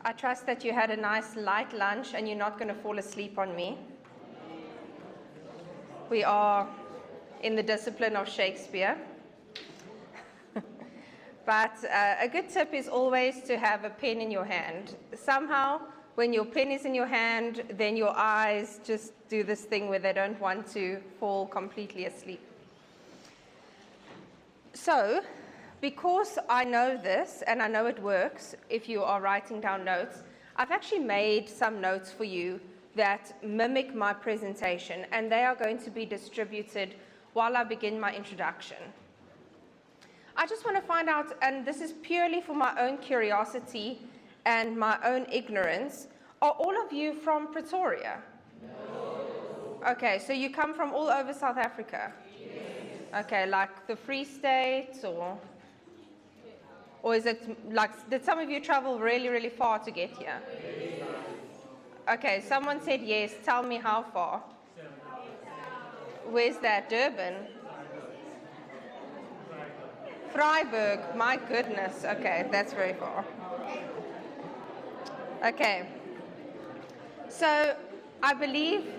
I trust that you had a nice light lunch and you're not going to fall asleep on me. We are in the discipline of Shakespeare. But a good tip is always to have a pen in your hand. Somehow, when your pen is in your hand, then your eyes just do this thing where they don't want to fall completely asleep. So, because I know this, and I know it works if you are writing down notes, I've actually made some notes for you that mimic my presentation, and they are going to be distributed while I begin my introduction. I just want to find out, and this is purely for my own curiosity and my own ignorance, are all of you from Pretoria? No. Okay, so you come from all over South Africa? Yes. Okay, like the Free State, or is it like, did some of you travel really, really far to get here? Yes. Okay, someone said yes. Tell me how far. Where's that? Durban? Freiburg, my goodness. Okay, that's very far. Okay, so I believe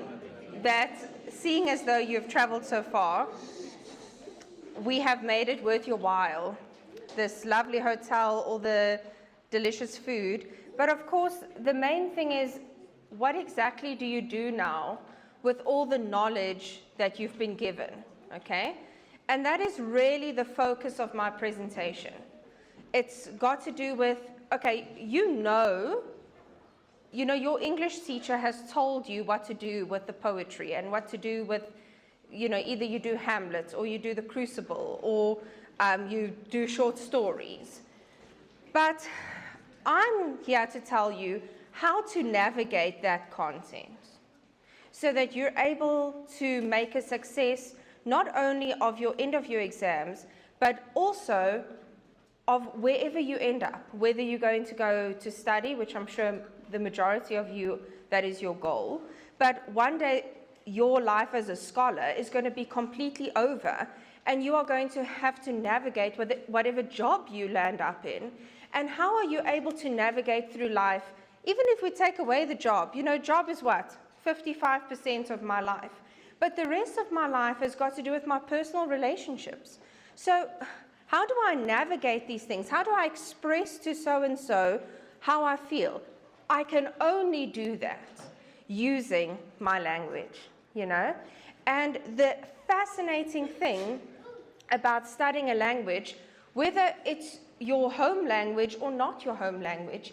that seeing as though you've traveled so far, we have made it worth your while. This lovely hotel, all the delicious food. But of course, the main thing is, what exactly do you do now with all the knowledge that you've been given, okay? And that is really the focus of my presentation. It's got to do with, okay, you know, your English teacher has told you what to do with the poetry and what to do with, either you do Hamlet or you do The Crucible or you do short stories. But I'm here to tell you how to navigate that content so that you're able to make a success not only of your end of year exams, but also of wherever you end up, whether you're going to go to study, which I'm sure the majority of you, that is your goal, but one day your life as a scholar is going to be completely over, and you are going to have to navigate with whatever job you land up in. And how are you able to navigate through life, even if we take away the job? Job is what? 55% of my life. But the rest of my life has got to do with my personal relationships. So how do I navigate these things? How do I express to so-and-so how I feel? I can only do that using my language, And the fascinating thing about studying a language, whether it's your home language or not your home language,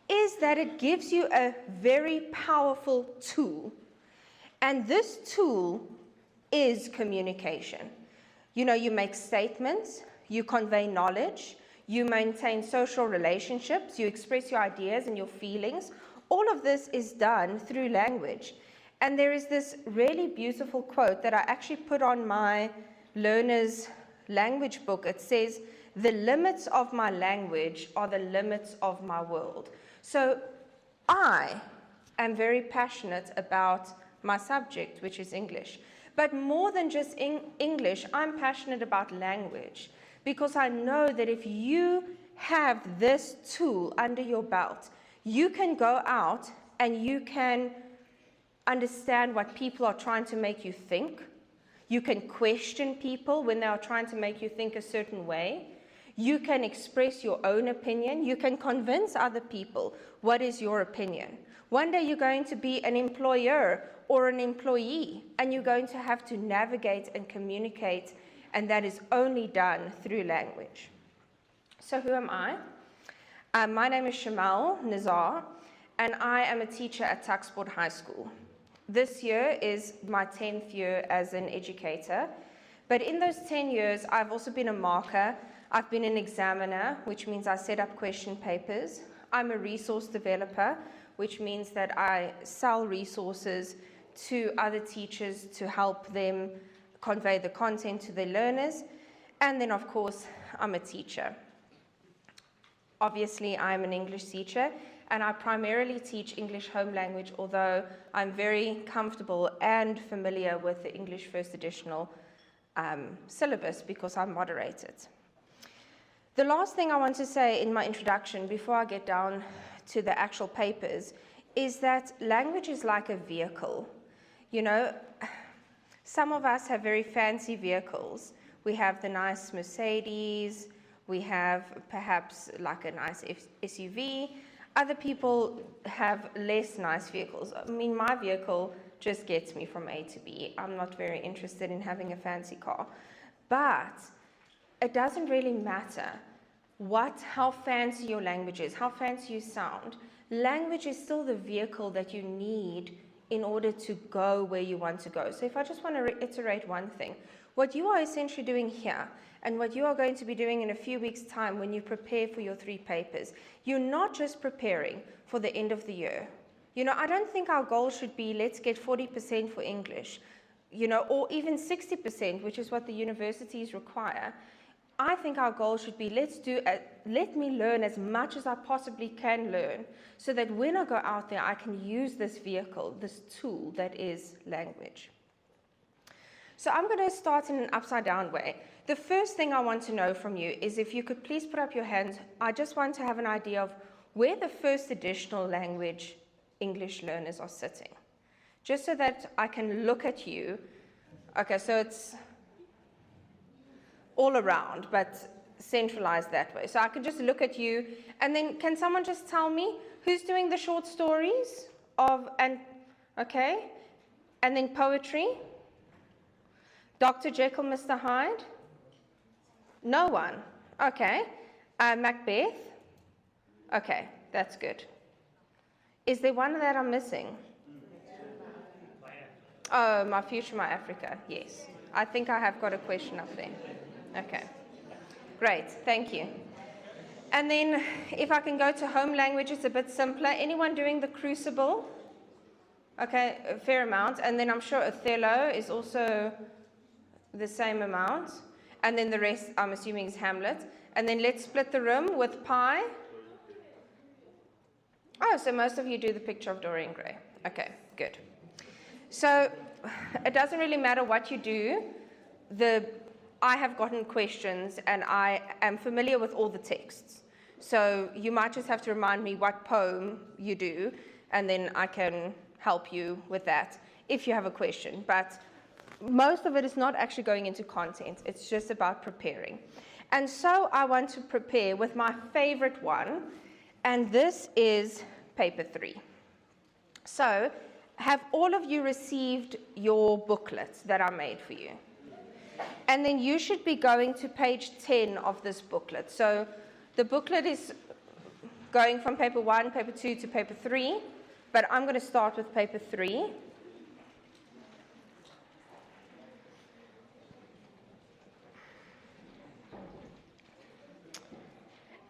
is that it gives you a very powerful tool. And this tool is communication. You make statements, you convey knowledge, you maintain social relationships, you express your ideas and your feelings. All of this is done through language. And there is this really beautiful quote that I actually put on my learner's language book. It says, "The limits of my language are the limits of my world." So I am very passionate about my subject, which is English. But more than just English, I'm passionate about language, because I know that if you have this tool under your belt, you can go out and you can understand what people are trying to make you think. You can question people when they are trying to make you think a certain way. You can express your own opinion. You can convince other people what is your opinion. One day you're going to be an employer or an employee, and you're going to have to navigate and communicate, and that is only done through language. So who am I? My name is Shamal Nizar, and I am a teacher at Tuxford High School. This year is my 10th year as an educator, but in those 10 years, I've also been a marker. I've been an examiner, which means I set up question papers. I'm a resource developer, which means that I sell resources to other teachers to help them convey the content to their learners. And then, of course, I'm a teacher. Obviously, I'm an English teacher, and I primarily teach English home language, although I'm very comfortable and familiar with the English First Additional syllabus because I moderate it. The last thing I want to say in my introduction before I get down to the actual papers is that language is like a vehicle. You know, some of us have very fancy vehicles. We have the nice Mercedes, we have perhaps like a nice SUV. Other people have less nice vehicles. I mean, my vehicle just gets me from A to B. I'm not very interested in having a fancy car. But it doesn't really matter how fancy your language is, how fancy you sound. Language is still the vehicle that you need in order to go where you want to go. So if I just want to reiterate one thing, what you are essentially doing here and what you are going to be doing in a few weeks' time when you prepare for your 3 papers, you're not just preparing for the end of the year. You know, I don't think our goal should be let's get 40% for English, you know, or even 60%, which is what the universities require. I think our goal should be let me learn as much as I possibly can learn so that when I go out there, I can use this vehicle, this tool that is language. So I'm going to start in an upside down way. The first thing I want to know from you is if you could please put up your hands. I just want to have an idea of where the first additional language English learners are sitting, just so that I can look at you. Okay, so it's all around, but centralized that way. So I can just look at you, and then can someone just tell me who's doing the short stories okay, and then poetry? Dr. Jekyll, Mr. Hyde? No one. Okay. Macbeth? Okay, that's good. Is there one that I'm missing? Oh, My Future, My Africa. Yes. I think I have got a question up there. Okay. Great. Thank you. And then if I can go to home language, it's a bit simpler. Anyone doing the Crucible? Okay, a fair amount. And then I'm sure Othello is also the same amount. And then the rest, I'm assuming, is Hamlet. And then let's split the room with Pi. Oh, so most of you do the Picture of Dorian Gray. Okay, good. So it doesn't really matter what you do. I have gotten questions, and I am familiar with all the texts. So you might just have to remind me what poem you do, and then I can help you with that if you have a question. But most of it is not actually going into content. It's just about preparing. And so I want to prepare with my favorite one, and this is paper 3. So have all of you received your booklets that I made for you? And then you should be going to page 10 of this booklet. So the booklet is going from paper 1, paper 2 to paper 3, but I'm going to start with paper 3.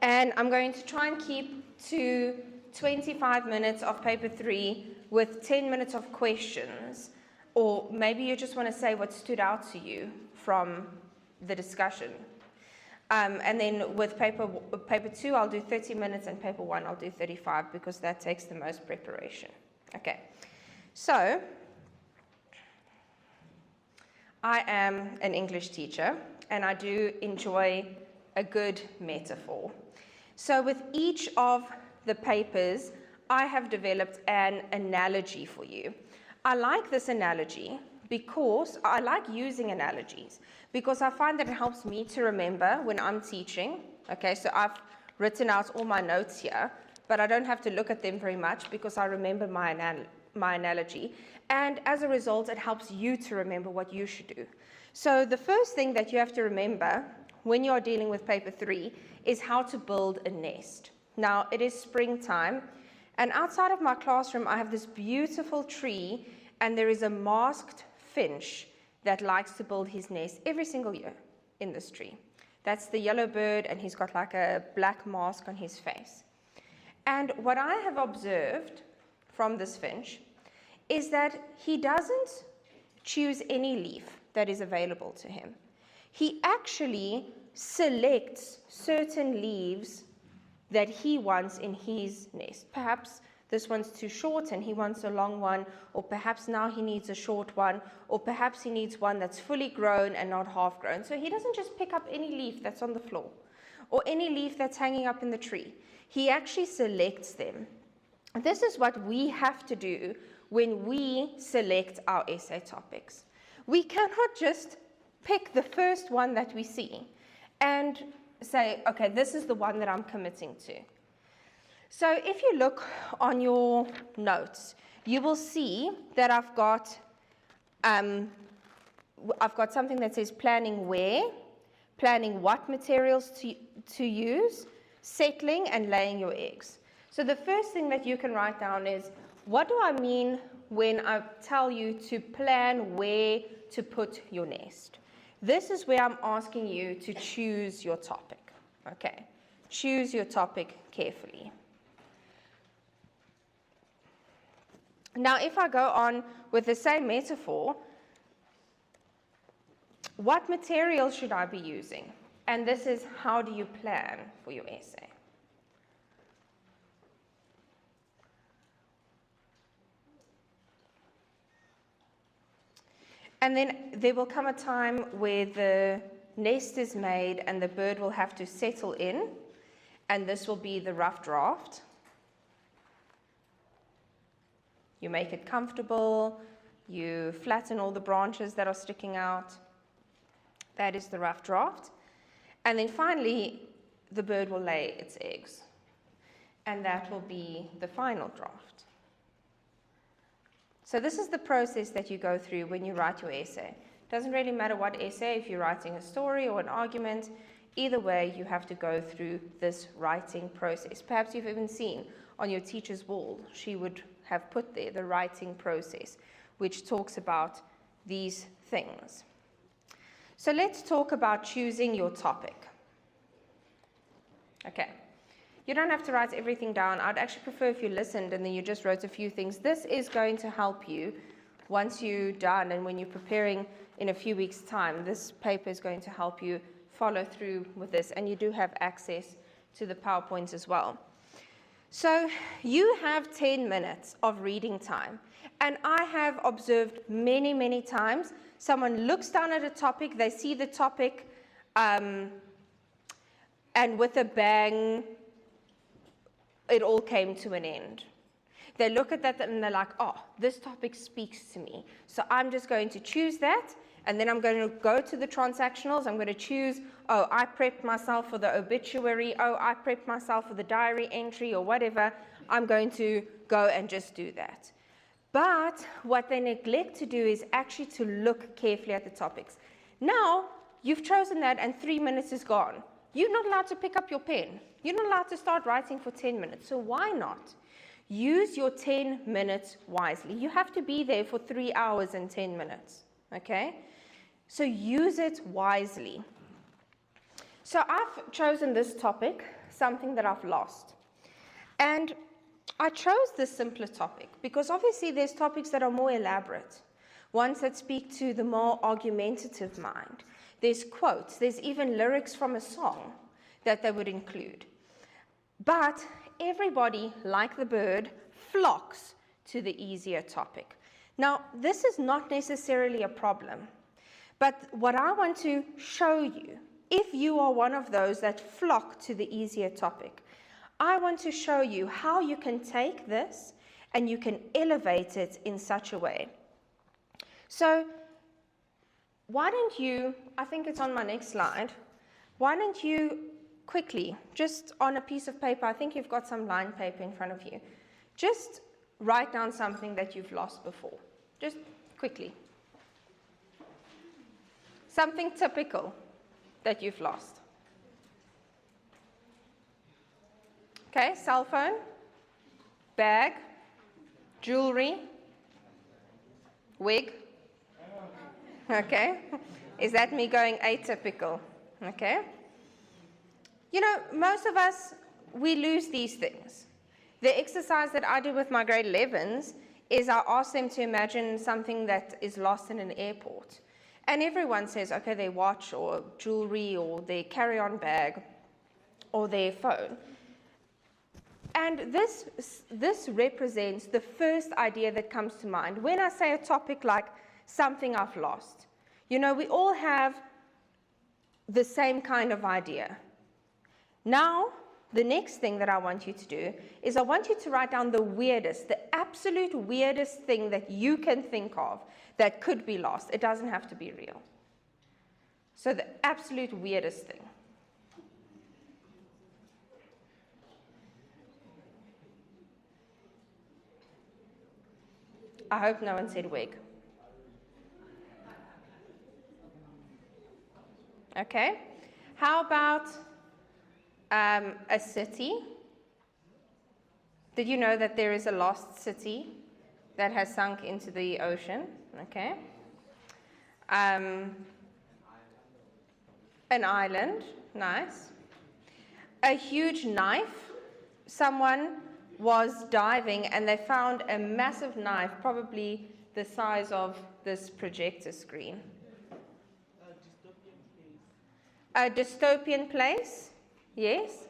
And I'm going to try and keep to 25 minutes of paper 3 with 10 minutes of questions. Or maybe you just want to say what stood out to you from the discussion. And then with paper 2, I'll do 30 minutes, and paper 1, I'll do 35, because that takes the most preparation. Okay, so I am an English teacher, and I do enjoy a good metaphor. So with each of the papers, I have developed an analogy for you. I like this analogy because I like using analogies, because I find that it helps me to remember when I'm teaching. Okay, so I've written out all my notes here, but I don't have to look at them very much because I remember my analogy. And as a result, it helps you to remember what you should do. So the first thing that you have to remember when you're dealing with paper 3 is how to build a nest. Now, it is springtime, and outside of my classroom, I have this beautiful tree, and there is a masked finch that likes to build his nest every single year in this tree. That's the yellow bird, and he's got like a black mask on his face. And what I have observed from this finch is that he doesn't choose any leaf that is available to him. He actually selects certain leaves that he wants in his nest. Perhaps this one's too short and he wants a long one, or perhaps now he needs a short one, or perhaps he needs one that's fully grown and not half grown. So he doesn't just pick up any leaf that's on the floor or any leaf that's hanging up in the tree. He actually selects them This is what we have to do when we select our essay topics. We cannot just pick the first one that we see and say, okay, this is the one that I'm committing to. So if you look on your notes, you will see that I've got something that says planning where, planning what materials to use, settling, and laying your eggs. So the first thing that you can write down is, what do I mean when I tell you to plan where to put your nest? This is where I'm asking you to choose your topic, okay? Choose your topic carefully. Now, if I go on with the same metaphor, what material should I be using? And this is, how do you plan for your essay? And then there will come a time where the nest is made and the bird will have to settle in, and this will be the rough draft. You make it comfortable, you flatten all the branches that are sticking out. That is the rough draft. And then finally, the bird will lay its eggs. And that will be the final draft. So this is the process that you go through when you write your essay. It doesn't really matter what essay, if you're writing a story or an argument, either way, you have to go through this writing process. Perhaps you've even seen on your teacher's wall, she would have put there the writing process, which talks about these things. So let's talk about choosing your topic. Okay. You don't have to write everything down. I'd actually prefer if you listened and then you just wrote a few things. This is going to help you once you're done, and when you're preparing in a few weeks' time, this paper is going to help you follow through with this, and you do have access to the PowerPoints as well. So you have 10 minutes of reading time, and I have observed many, many times someone looks down at a topic, they see the topic, and with a bang, it all came to an end. They look at that and they're like, oh, this topic speaks to me, so I'm just going to choose that, and then I'm going to go to the transactionals. I'm going to choose, oh, I prepped myself for the obituary, oh, I prepped myself for the diary entry or whatever. I'm going to go and just do that. But what they neglect to do is actually to look carefully at the topics. Now, you've chosen that and 3 minutes is gone. You're not allowed to pick up your pen. You're not allowed to start writing for 10 minutes. So why not? Use your 10 minutes wisely. You have to be there for 3 hours and 10 minutes, okay? So use it wisely. So I've chosen this topic, something that I've lost. And I chose this simpler topic because obviously there's topics that are more elaborate, ones that speak to the more argumentative mind. There's quotes, there's even lyrics from a song that they would include. But everybody, like the bird, flocks to the easier topic. Now, this is not necessarily a problem, but what I want to show you, if you are one of those that flock to the easier topic, I want to show you how you can take this and you can elevate it in such a way. So, why don't you, I think it's on my next slide, why don't you quickly, just on a piece of paper, I think you've got some lined paper in front of you, just write down something that you've lost before, just quickly. Something typical that you've lost. Okay, cell phone, bag, jewelry, wig. Okay, is that me going atypical? Okay. You know, most of us, we lose these things. The exercise that I do with my grade 11s is I ask them to imagine something that is lost in an airport. And everyone says, okay, their watch or jewelry or their carry-on bag or their phone. And this represents the first idea that comes to mind. When I say a topic like something I've lost, you know, we all have the same kind of idea. Now, the next thing that I want you to do is I want you to write down the weirdest, the absolute weirdest thing that you can think of that could be lost. It doesn't have to be real. So the absolute weirdest thing. I hope no one said wig. Okay. How about a city? Did you know that there is a lost city that has sunk into the ocean? Okay. An island, nice. A huge knife. Someone was diving and they found a massive knife, probably the size of this projector screen. A dystopian place, yes.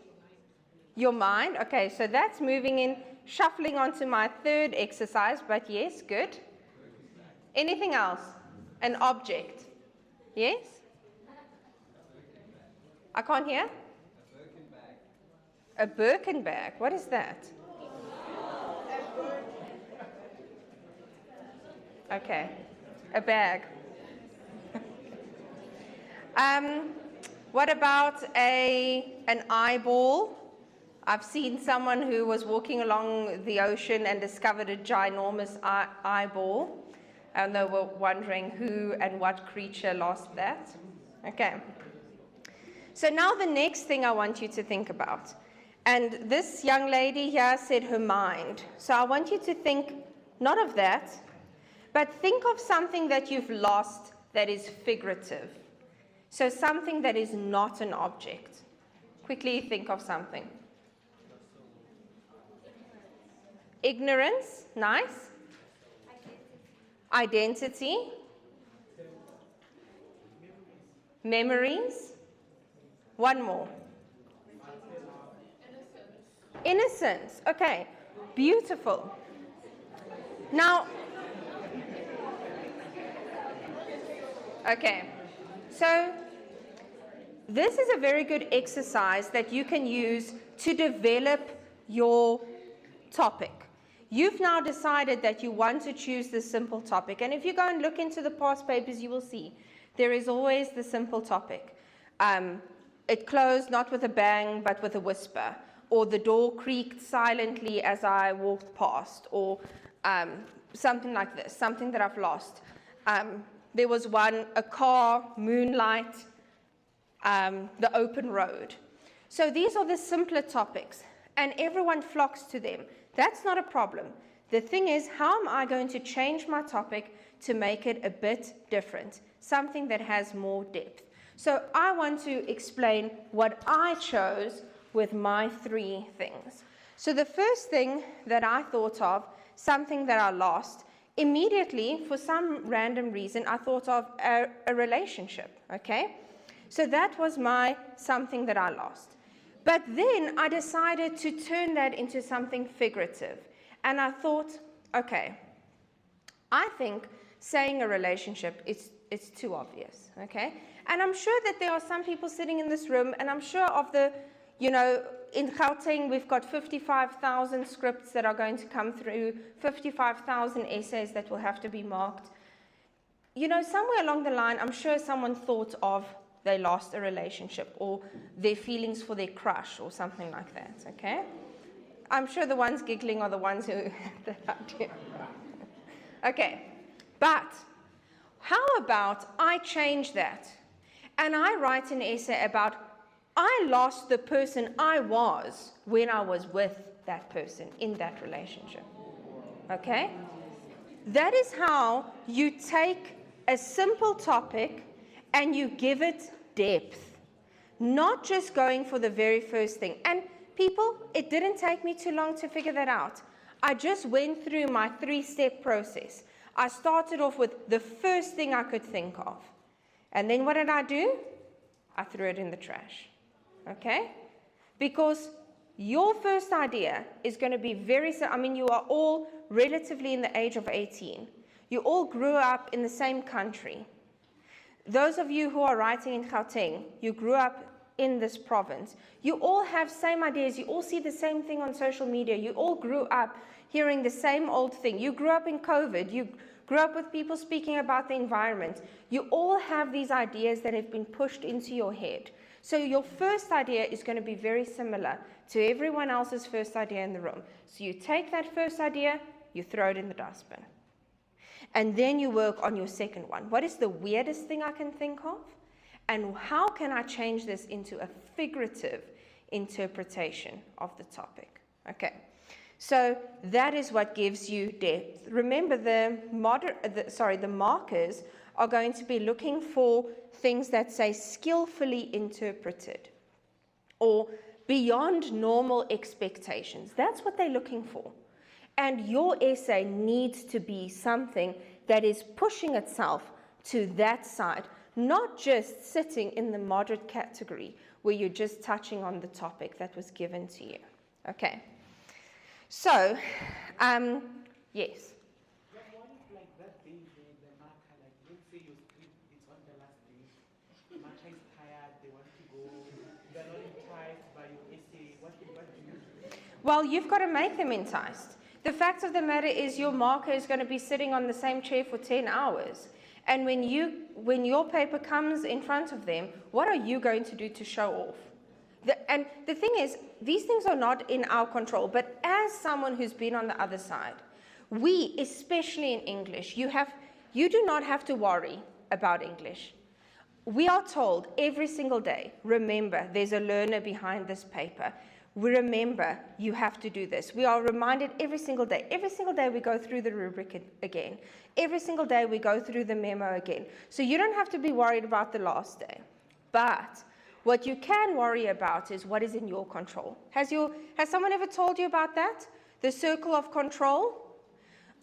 Your mind, okay, so that's moving in, shuffling onto my third exercise, but yes, good. Anything else? An object, yes? I can't hear? A Birkin bag, what is that? Okay, a bag. What about an eyeball? I've seen someone who was walking along the ocean and discovered a ginormous eyeball, and they were wondering who and what creature lost that. Okay. So now the next thing I want you to think about, and this young lady here said her mind. So I want you to think not of that, but think of something that you've lost that is figurative. So something that is not an object. Quickly think of something. Ignorance, nice. Identity. Memories. One more. Innocence. Okay, beautiful. Now, okay, so this is a very good exercise that you can use to develop your topic. You've now decided that you want to choose this simple topic, and if you go and look into the past papers, you will see there is always the simple topic. It closed not with a bang, but with a whisper, or the door creaked silently as I walked past, or something like this, something that I've lost. There was one, a car, moonlight, the open road. So these are the simpler topics, and everyone flocks to them. That's not a problem. The thing is, how am I going to change my topic to make it a bit different, something that has more depth? So I want to explain what I chose with my 3 things. So the first thing that I thought of, something that I lost, immediately, for some random reason, I thought of a relationship, okay? So that was my something that I lost. But then I decided to turn that into something figurative. And I thought, okay, I think saying a relationship is too obvious, okay? And I'm sure that there are some people sitting in this room, and I'm sure of the, you know, in Gauteng, we've got 55,000 scripts that are going to come through, 55,000 essays that will have to be marked. You know, somewhere along the line, I'm sure someone thought of they lost a relationship or their feelings for their crush or something like that, okay? I'm sure the ones giggling are the ones who had that idea. Okay, but how about I change that and I write an essay about I lost the person I was when I was with that person in that relationship, okay? That is how you take a simple topic and you give it depth, not just going for the very first thing. And people, it didn't take me too long to figure that out. I just went through my 3-step process. I started off with the first thing I could think of. And then what did I do? I threw it in the trash, okay? Because your first idea is going to be I mean, you are all relatively in the age of 18. You all grew up in the same country. Those of you who are writing in Gauteng, you grew up in this province. You all have same ideas. You all see the same thing on social media. You all grew up hearing the same old thing. You grew up in COVID. You grew up with people speaking about the environment. You all have these ideas that have been pushed into your head. So your first idea is going to be very similar to everyone else's first idea in the room. So you take that first idea, you throw it in the dustbin. And then you work on your second one. What is the weirdest thing I can think of? And how can I change this into a figurative interpretation of the topic? Okay, so that is what gives you depth. Remember, the markers are going to be looking for things that say skillfully interpreted or beyond normal expectations. That's what they're looking for. And your essay needs to be something that is pushing itself to that side, not just sitting in the moderate category where you're just touching on the topic that was given to you. Okay. So, yes. What if like that day the marker, like let's say your script it's on the last day, the marker is tired, they want to go, they're not enticed by your essay, what do you do? Well, you've got to make them enticed. The fact of the matter is your marker is going to be sitting on the same chair for 10 hours. And when your paper comes in front of them, what are you going to do to show off? And the thing is, these things are not in our control, but as someone who's been on the other side, we, especially in English, you do not have to worry about English. We are told every single day, remember, there's a learner behind this paper. We remember, you have to do this. We are reminded every single day. Every single day we go through the rubric again. Every single day we go through the memo again. So you don't have to be worried about the last day. But what you can worry about is what is in your control. Has someone ever told you about that? The circle of control?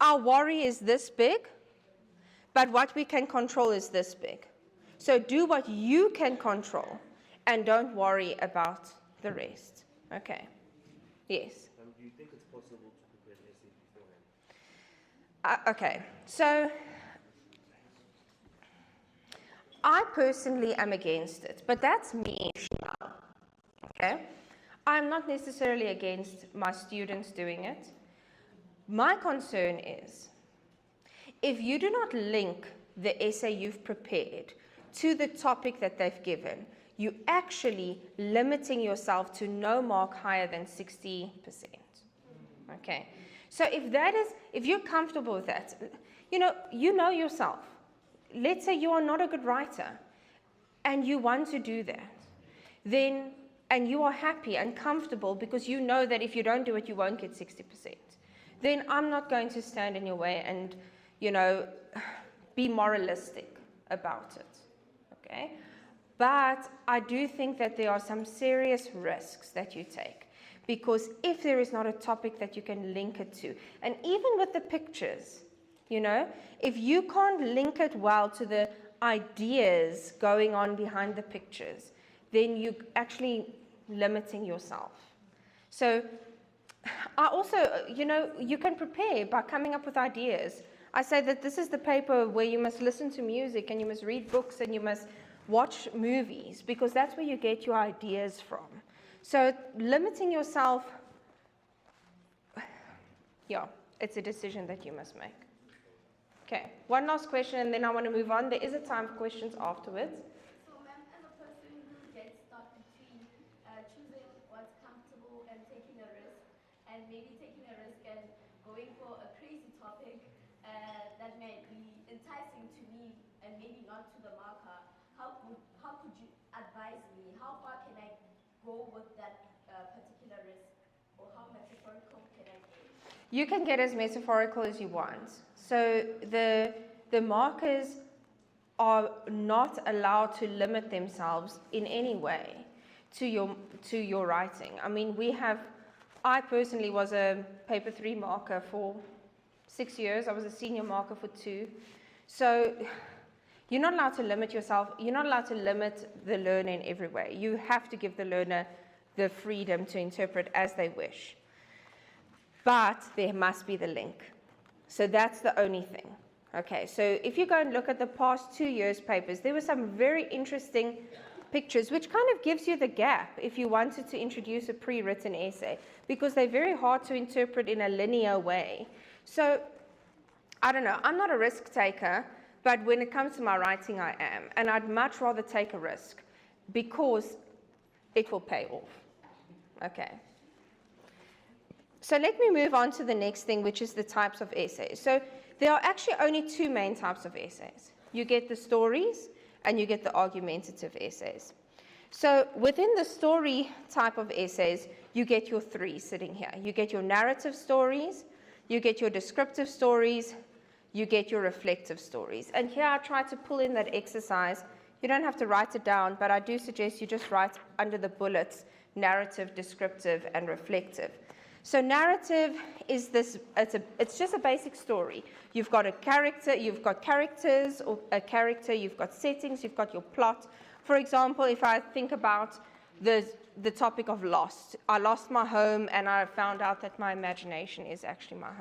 Our worry is this big, but what we can control is this big. So do what you can control and don't worry about the rest. Okay. Yes. Do you think it's possible to prepare an essay beforehand? Okay. So I personally am against it, but that's me. Okay. I'm not necessarily against my students doing it. My concern is if you do not link the essay you've prepared to the topic that they've given, you're actually limiting yourself to no mark higher than 60%. Okay. So if you're comfortable with that, you know yourself. Let's say you are not a good writer and you want to do that, then, and you are happy and comfortable because you know that if you don't do it, you won't get 60%. Then I'm not going to stand in your way and, be moralistic about it. Okay. But I do think that there are some serious risks that you take, because if there is not a topic that you can link it to, and even with the pictures, if you can't link it well to the ideas going on behind the pictures, then you're actually limiting yourself. So I also, you can prepare by coming up with ideas. I say that this is the paper where you must listen to music and you must read books and you must watch movies, because that's where you get your ideas from. So limiting yourself, it's a decision that you must make. Okay, one last question and then I want to move on. There is a time for questions afterwards. So ma'am, as a person who gets stuck between choosing what's comfortable and taking a risk, and maybe taking a risk and going for a crazy topic that may be enticing to me and maybe not to the marker, how could you advise me? How far can I go with that particular risk? Or how metaphorical can I get? You can get as metaphorical as you want. So the markers are not allowed to limit themselves in any way to your writing. I mean, I personally was a paper 3 marker for 6 years. I was a senior marker for 2. So you're not allowed to limit yourself. You're not allowed to limit the learner in every way. You have to give the learner the freedom to interpret as they wish. But there must be the link. So that's the only thing. Okay, so if you go and look at the past 2 years' papers, there were some very interesting pictures, which kind of gives you the gap if you wanted to introduce a pre-written essay, because they're very hard to interpret in a linear way. So, I don't know, I'm not a risk taker, but when it comes to my writing, I am. And I'd much rather take a risk because it will pay off. Okay. So let me move on to the next thing, which is the types of essays. So there are actually only two main types of essays. You get the stories and you get the argumentative essays. So within the story type of essays, you get your three sitting here. You get your narrative stories, you get your descriptive stories, you get your reflective stories. And here I try to pull in that exercise. You don't have to write it down, but I do suggest you just write under the bullets narrative, descriptive, and reflective. So narrative is this, it's just a basic story. You've got a character, you've got characters, or a character, you've got settings, you've got your plot. For example, if I think about the topic of lost, I lost my home and I found out that my imagination is actually my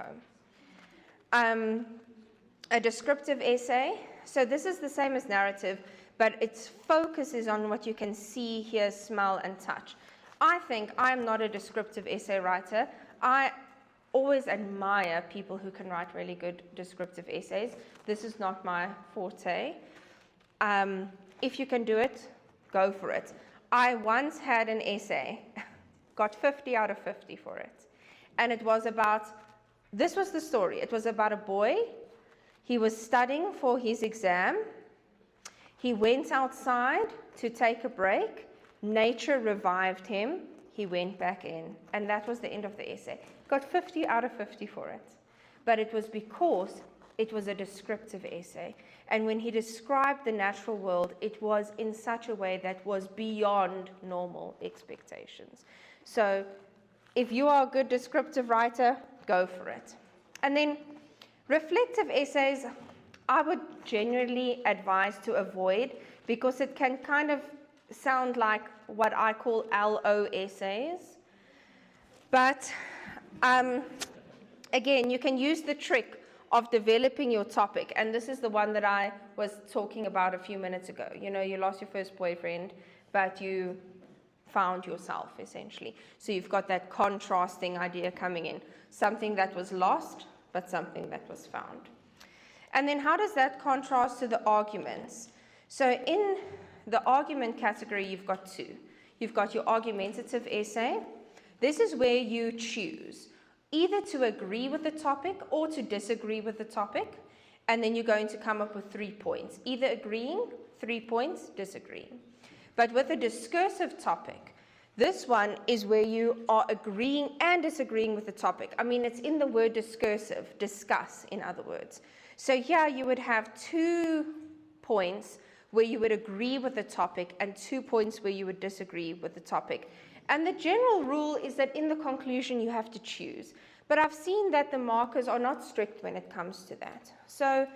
home. A descriptive essay, so this is the same as narrative, but its focus is on what you can see, hear, smell, and touch. I think I'm not a descriptive essay writer. I always admire people who can write really good descriptive essays. This is not my forte. If you can do it, go for it. I once had an essay, got 50 out of 50 for it. And it was about, this was the story. It was about a boy. He was studying for his exam. He went outside to take a break. Nature revived him. He went back in. And that was the end of the essay. Got 50 out of 50 for it. But it was because it was a descriptive essay. And when he described the natural world, it was in such a way that was beyond normal expectations. So if you are a good descriptive writer, go for it. And then reflective essays, I would generally advise to avoid because it can kind of sound like what I call LO essays. But again, you can use the trick of developing your topic. And this is the one that I was talking about a few minutes ago. You know, you lost your first boyfriend, but you found yourself, essentially. So you've got that contrasting idea coming in. Something that was lost, but something that was found. And then how does that contrast to the arguments? So in the argument category, you've got two. You've got your argumentative essay. This is where you choose either to agree with the topic or to disagree with the topic, and then you're going to come up with 3 points, either agreeing, 3 points, disagreeing. But with a discursive topic, this one is where you are agreeing and disagreeing with the topic. I mean, it's in the word discursive, discuss, in other words. So here you would have 2 points where you would agree with the topic and 2 points where you would disagree with the topic. And the general rule is that in the conclusion you have to choose. But I've seen that the markers are not strict when it comes to that. So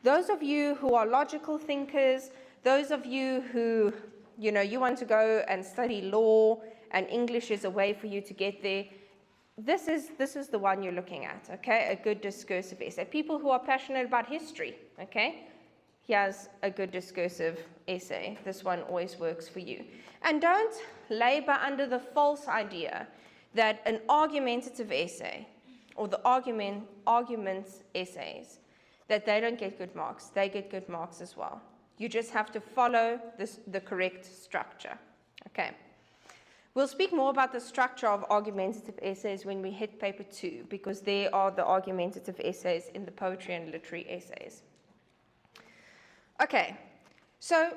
those of you who are logical thinkers, those of you who, you know, you want to go and study law and English is a way for you to get there, this is the one you're looking at, okay? A good discursive essay. People who are passionate about history, okay? Here's a good discursive essay. This one always works for you. And don't labor under the false idea that an argumentative essay or the arguments essays, that they don't get good marks. They get good marks as well. You just have to follow the correct structure. Okay. We'll speak more about the structure of argumentative essays when we hit paper 2, because there are the argumentative essays in the poetry and literary essays. Okay, so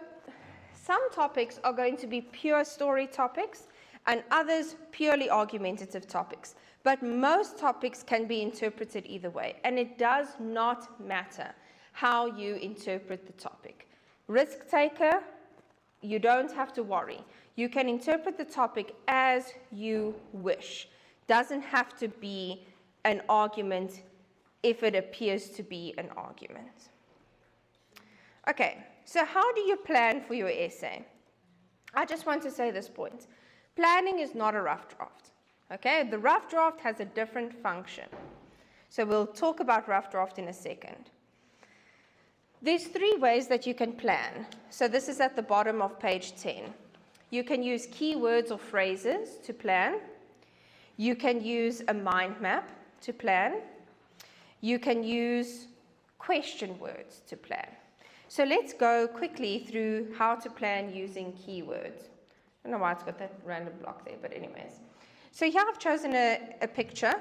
some topics are going to be pure story topics and others purely argumentative topics. But most topics can be interpreted either way, and it does not matter how you interpret the topic. Risk taker, you don't have to worry. You can interpret the topic as you wish. Doesn't have to be an argument if it appears to be an argument. Okay, so how do you plan for your essay? I just want to say this point. Planning is not a rough draft. Okay, the rough draft has a different function. So we'll talk about rough draft in a second. There's 3 ways that you can plan. So this is at the bottom of page 10. You can use keywords or phrases to plan. You can use a mind map to plan. You can use question words to plan. So let's go quickly through how to plan using keywords. I don't know why it's got that random block there, but anyways. So here I've chosen a picture.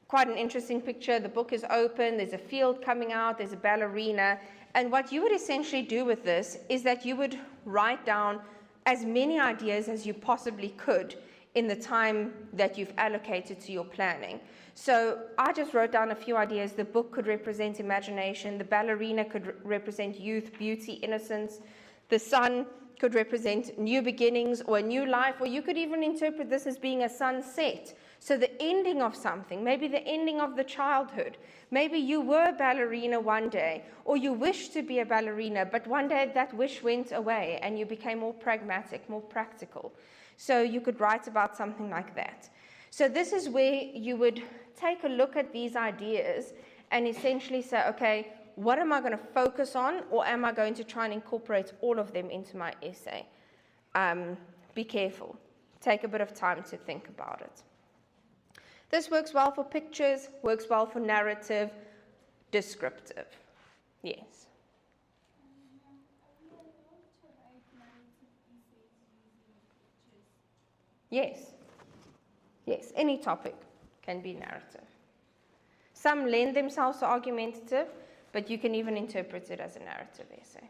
Quite an interesting picture. The book is open, there's a field coming out, there's a ballerina. And what you would essentially do with this is that you would write down as many ideas as you possibly could in the time that you've allocated to your planning. So I just wrote down a few ideas. The book could represent imagination. The ballerina could represent youth, beauty, innocence. The sun could represent new beginnings or a new life, or you could even interpret this as being a sunset. So the ending of something, maybe the ending of the childhood. Maybe you were a ballerina one day, or you wished to be a ballerina, but one day that wish went away and you became more pragmatic, more practical. So you could write about something like that. So this is where you would take a look at these ideas and essentially say, okay, what am I going to focus on, or am I going to try and incorporate all of them into my essay? Be careful. Take a bit of time to think about it. This works well for pictures, works well for narrative, descriptive. Yes. Yes. Yes, any topic can be narrative. Some lend themselves to argumentative, but you can even interpret it as a narrative essay.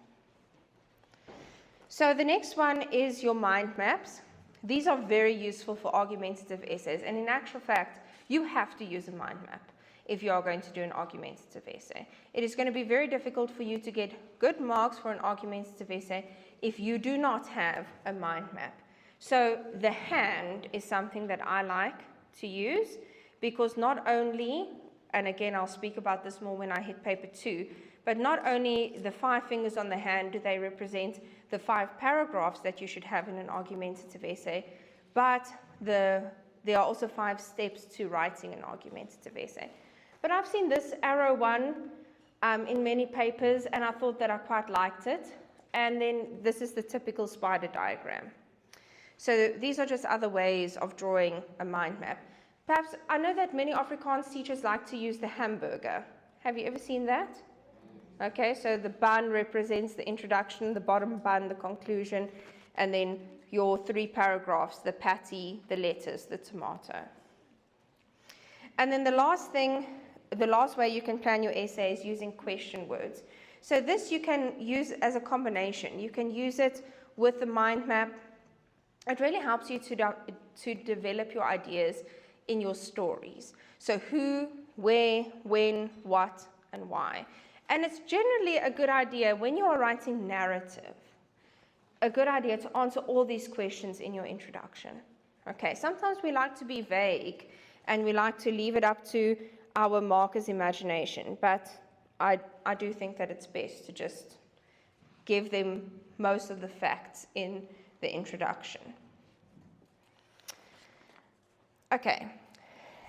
So the next one is your mind maps. These are very useful for argumentative essays, and in actual fact, you have to use a mind map if you are going to do an argumentative essay. It is going to be very difficult for you to get good marks for an argumentative essay if you do not have a mind map. So the hand is something that I like to use, because not only, and again I'll speak about this more when I hit paper 2, but not only the 5 fingers on the hand do they represent the 5 paragraphs that you should have in an argumentative essay, but there are also 5 steps to writing an argumentative essay. But I've seen this arrow one in many papers, and I thought that I quite liked it. And then this is the typical spider diagram. So these are just other ways of drawing a mind map. Perhaps, I know that many Afrikaans teachers like to use the hamburger. Have you ever seen that? Okay, so the bun represents the introduction, the bottom bun, the conclusion, and then your 3 paragraphs, the patty, the lettuce, the tomato. And then the last way you can plan your essay is using question words. So this you can use as a combination. You can use it with the mind map. It really helps you to develop your ideas in your stories. So who, where, when, what, and why. And it's generally a good idea when you are writing narrative, a good idea to answer all these questions in your introduction. Okay, sometimes we like to be vague and we like to leave it up to our marker's imagination, but I do think that it's best to just give them most of the facts in the introduction. Okay,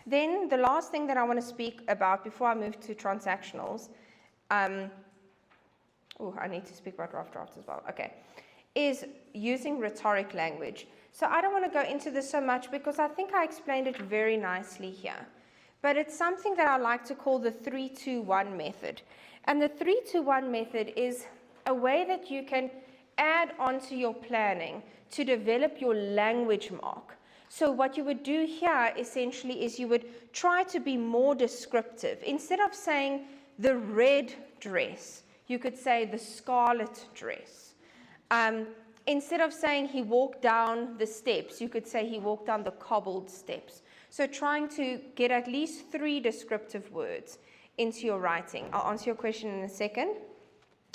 then the last thing that I want to speak about before I move to transactionals, I need to speak about rough drafts as well, okay, is using rhetoric language. So I don't want to go into this so much because I think I explained it very nicely here. But it's something that I like to call the 3-2-1 method. And the 3-2-1 method is a way that you can add onto your planning to develop your language mark. So what you would do here essentially is you would try to be more descriptive. Instead of saying the red dress, you could say the scarlet dress. Instead of saying he walked down the steps, you could say he walked down the cobbled steps. So trying to get at least 3 descriptive words into your writing. I'll answer your question in a second.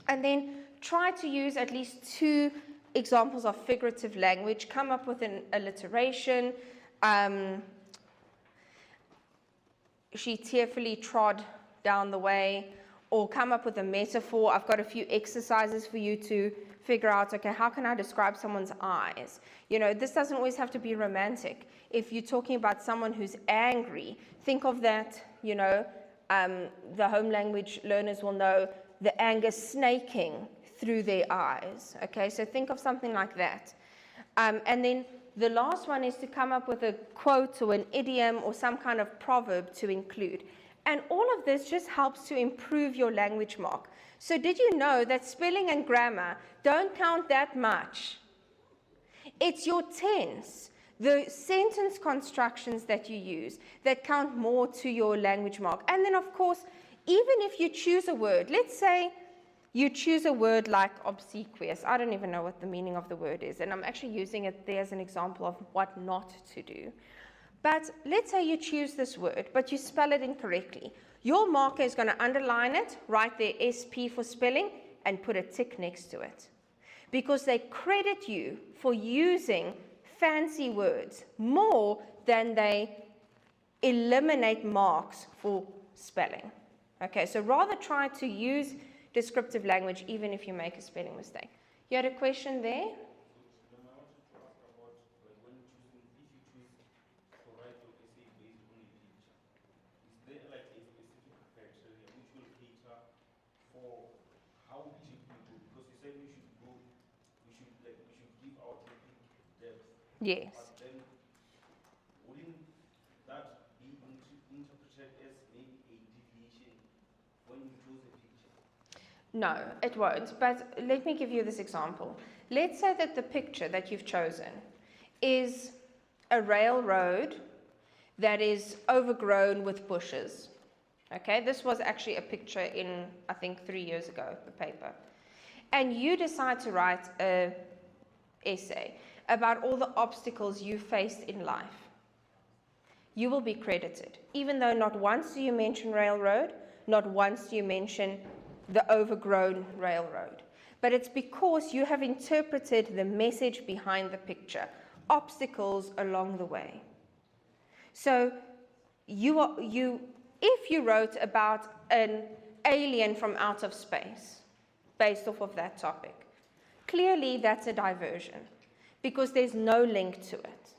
And then try to use at least 2 examples of figurative language. Come up with an alliteration. She tearfully trod down the way. Or come up with a metaphor. I've got a few exercises for you to figure out, okay, how can I describe someone's eyes? You know, this doesn't always have to be romantic. If you're talking about someone who's angry, think of that, you know, the home language learners will know the anger snaking through their eyes. Okay, so think of something like that. And then the last one is to come up with a quote or an idiom or some kind of proverb to include. And all of this just helps to improve your language mark. So did you know that spelling and grammar don't count that much? It's your tense, the sentence constructions that you use that count more to your language mark. And then, of course, even if you choose a word, let's say you choose a word like obsequious. I don't even know what the meaning of the word is, and I'm actually using it there as an example of what not to do. But let's say you choose this word, but you spell it incorrectly. Your marker is going to underline it, write their SP for spelling, and put a tick next to it. Because they credit you for using fancy words more than they eliminate marks for spelling. Okay, so rather try to use descriptive language even if you make a spelling mistake. You had a question there? Yes. But then, wouldn't that be interpreted as maybe a deviation when you choose a picture? No, it won't. But let me give you this example. Let's say that the picture that you've chosen is a railroad that is overgrown with bushes. Okay, this was actually a picture in, I think, 3 years ago, the paper. And you decide to write an essay about all the obstacles you faced in life. You will be credited, even though not once do you mention railroad, not once do you mention the overgrown railroad. But it's because you have interpreted the message behind the picture, obstacles along the way. So if you wrote about an alien from out of space, based off of that topic, clearly that's a diversion, because there's no link to it,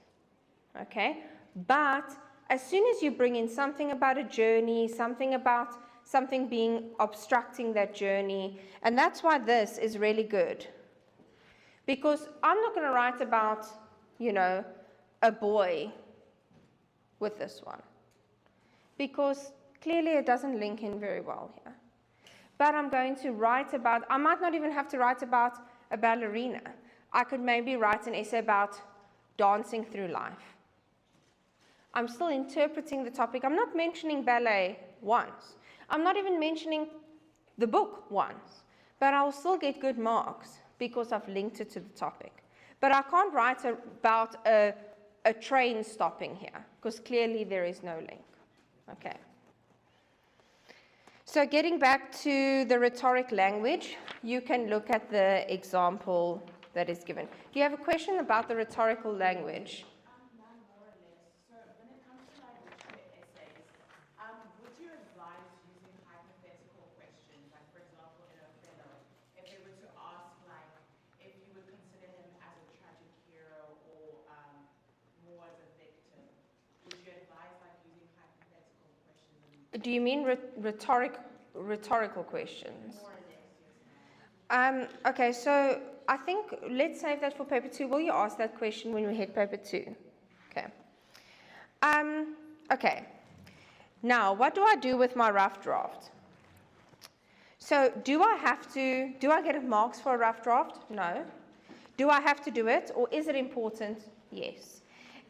okay? But as soon as you bring in something about a journey, something about something being obstructing that journey, and that's why this is really good. Because I'm not going to write about, a boy with this one, because clearly it doesn't link in very well here. But I'm going to write about, I might not even have to write about a ballerina. I could maybe write an essay about dancing through life. I'm still interpreting the topic. I'm not mentioning ballet once. I'm not even mentioning the book once. But I'll still get good marks because I've linked it to the topic. But I can't write about a train stopping here, because clearly there is no link. Okay. So getting back to the rhetoric language, you can look at the example that is given. Do you have a question about the rhetorical language? None more or less. So when it comes to like literature essays, would you advise using hypothetical questions? Like for example, in Othello, if they were to ask like if you would consider him as a tragic hero or more as a victim, would you advise like using hypothetical questions? Do you mean rhetorical questions? More or less, yes. Okay, so I think let's save that for paper 2. Will you ask that question when we hit paper 2? Okay. Okay. Now, what do I do with my rough draft? So, do I get marks for a rough draft? No. Do I have to do it, or is it important? Yes.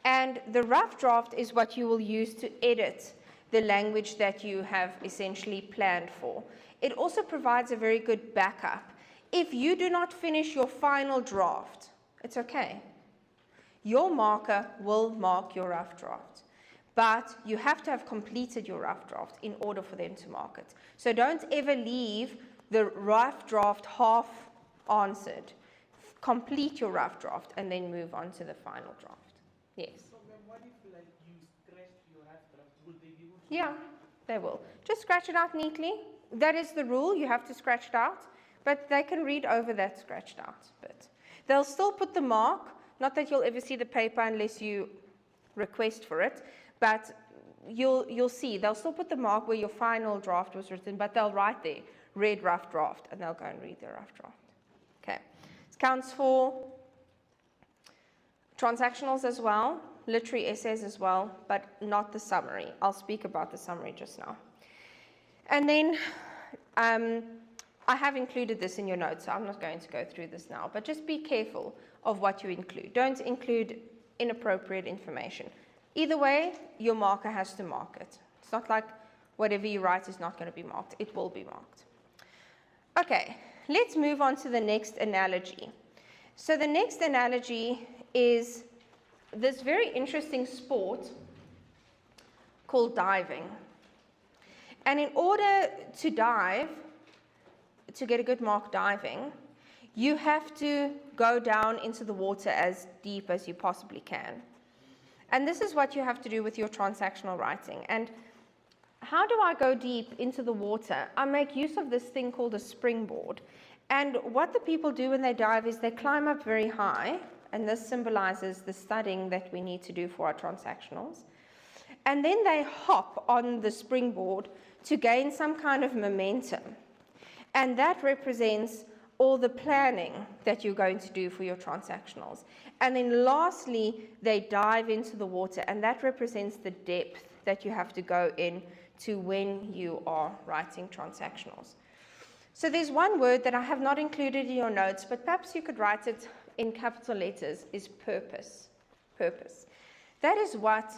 And the rough draft is what you will use to edit the language that you have essentially planned for. It also provides a very good backup. If you do not finish your final draft, it's okay. Your marker will mark your rough draft. But you have to have completed your rough draft in order for them to mark it. So don't ever leave the rough draft half answered. Complete your rough draft and then move on to the final draft. Yes? So then what if like you scratched your rough draft? Will they be able to? Yeah, they will. Just scratch it out neatly. That is the rule. You have to scratch it out. But they can read over that scratched out bit. They'll still put the mark. Not that you'll ever see the paper unless you request for it. But you'll see. They'll still put the mark where your final draft was written. But they'll write there, read rough draft. And they'll go and read their rough draft. Okay. This counts for transactionals as well, literary essays as well, but not the summary. I'll speak about the summary just now. And then I have included this in your notes, so I'm not going to go through this now, but just be careful of what you include. Don't include inappropriate information. Either way, your marker has to mark it. It's not like whatever you write is not going to be marked. It will be marked. Okay, let's move on to the next analogy. So the next analogy is this very interesting sport called diving. And in order to dive, to get a good mark diving, you have to go down into the water as deep as you possibly can. And this is what you have to do with your transactional writing. And how do I go deep into the water? I make use of this thing called a springboard. And what the people do when they dive is they climb up very high, and this symbolizes the studying that we need to do for our transactionals. And then they hop on the springboard to gain some kind of momentum. And that represents all the planning that you're going to do for your transactionals. And then lastly, they dive into the water, and that represents the depth that you have to go in to when you are writing transactionals. So there's one word that I have not included in your notes, but perhaps you could write it in capital letters, is purpose. Purpose. That is what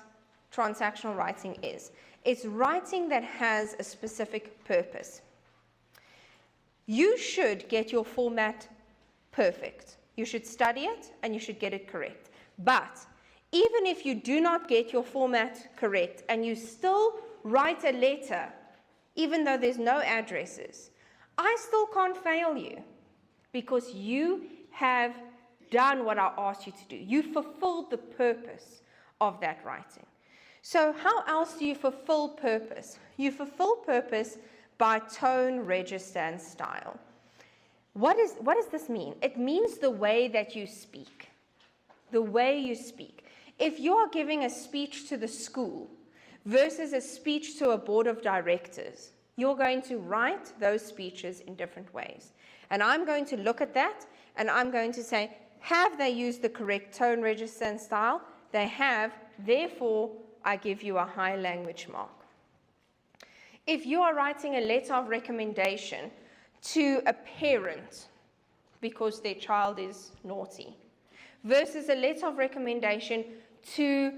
transactional writing is. It's writing that has a specific purpose. You should get your format perfect. You should study it and you should get it correct. But even if you do not get your format correct and you still write a letter, even though there's no addresses, I still can't fail you because you have done what I asked you to do. You fulfilled the purpose of that writing. So how else do you fulfill purpose? You fulfill purpose by tone, register, and style. What does this mean? It means the way that you speak. The way you speak. If you are giving a speech to the school versus a speech to a board of directors, you're going to write those speeches in different ways. And I'm going to look at that, and I'm going to say, have they used the correct tone, register, and style? They have, therefore, I give you a high language mark. If you are writing a letter of recommendation to a parent because their child is naughty, versus a letter of recommendation to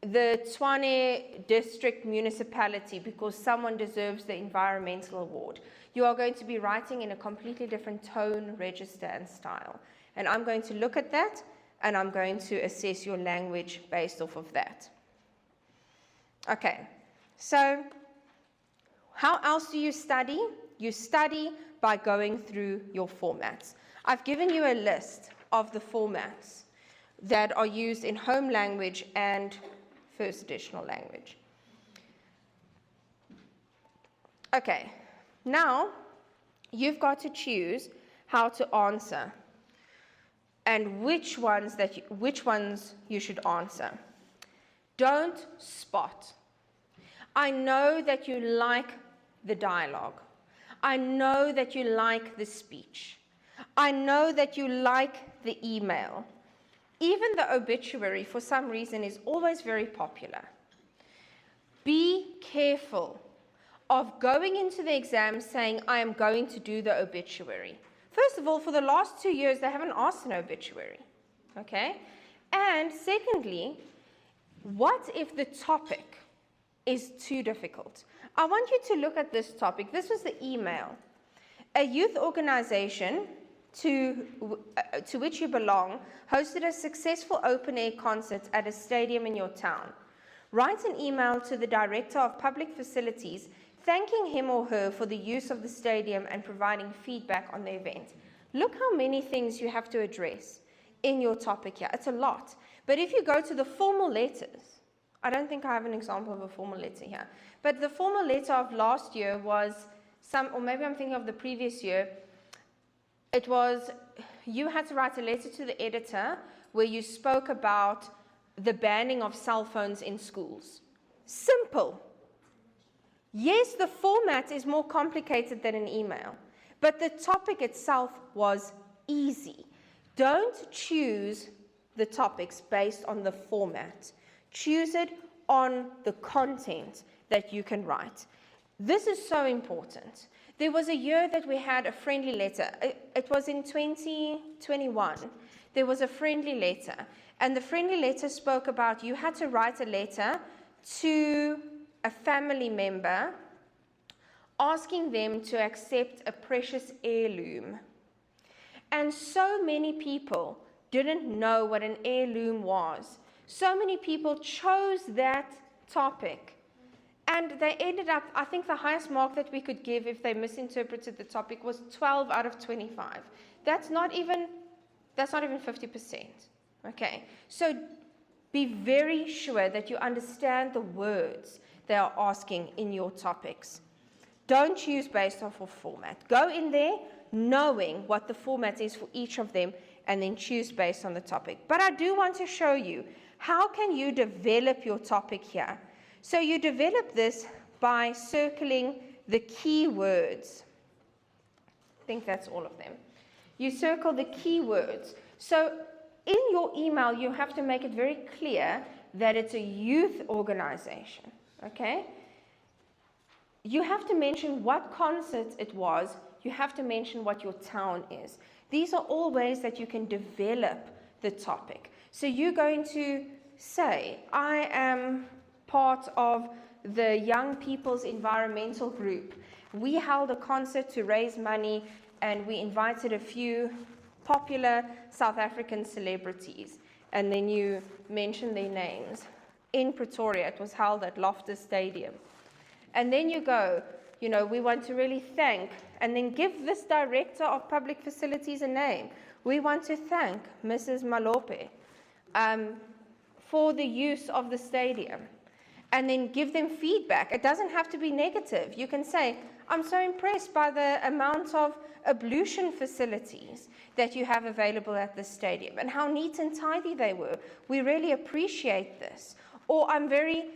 the Tshwane district municipality because someone deserves the environmental award, you are going to be writing in a completely different tone, register, and style. And I'm going to look at that, and I'm going to assess your language based off of that. Okay, so how else do you study? You study by going through your formats. I've given you a list of the formats that are used in home language and first additional language. Okay, now you've got to choose how to answer and which ones you should answer. Don't spot. I know that you like the dialogue. I know that you like the speech. I know that you like the email. Even the obituary, for some reason, is always very popular. Be careful of going into the exam saying, I am going to do the obituary. First of all, for the last 2 years, they haven't asked an obituary. Okay? And secondly, what if the topic is too difficult? I want you to look at this topic. This was the email. A youth organization to which you belong hosted a successful open-air concert at a stadium in your town. Write an email to the Director of Public Facilities thanking him or her for the use of the stadium and providing feedback on the event. Look how many things you have to address in your topic here. It's a lot. But if you go to the formal letters, I don't think I have an example of a formal letter here, but the formal letter of last year was or maybe I'm thinking of the previous year, it was, you had to write a letter to the editor where you spoke about the banning of cell phones in schools. Simple. Yes, the format is more complicated than an email, but the topic itself was easy. Don't choose the topics based on the format. Choose it on the content that you can write. This is so important. There was a year that we had a friendly letter. It was in 2021. There was a friendly letter. And the friendly letter spoke about you had to write a letter to a family member asking them to accept a precious heirloom. And so many people didn't know what an heirloom was. So many people chose that topic. And they ended up, I think the highest mark that we could give if they misinterpreted the topic was 12 out of 25. That's not even 50%. Okay, so be very sure that you understand the words they are asking in your topics. Don't choose based off of format. Go in there knowing what the format is for each of them and then choose based on the topic. But I do want to show you how can you develop your topic here. So you develop this by circling the keywords. I think that's all of them. You circle the keywords. So in your email, you have to make it very clear that it's a youth organization, okay? You have to mention what concert it was. You have to mention what your town is. These are all ways that you can develop the topic. So you're going to say, I am part of the Young People's Environmental Group. We held a concert to raise money and we invited a few popular South African celebrities, and then you mention their names. In Pretoria, it was held at Loftus Stadium. And then you go, we want to really thank, and then give this director of public facilities a name. We want to thank Mrs. Malope for the use of the stadium. And then give them feedback. It doesn't have to be negative. You can say, I'm so impressed by the amount of ablution facilities that you have available at the stadium and how neat and tidy they were. We really appreciate this. Or I'm very,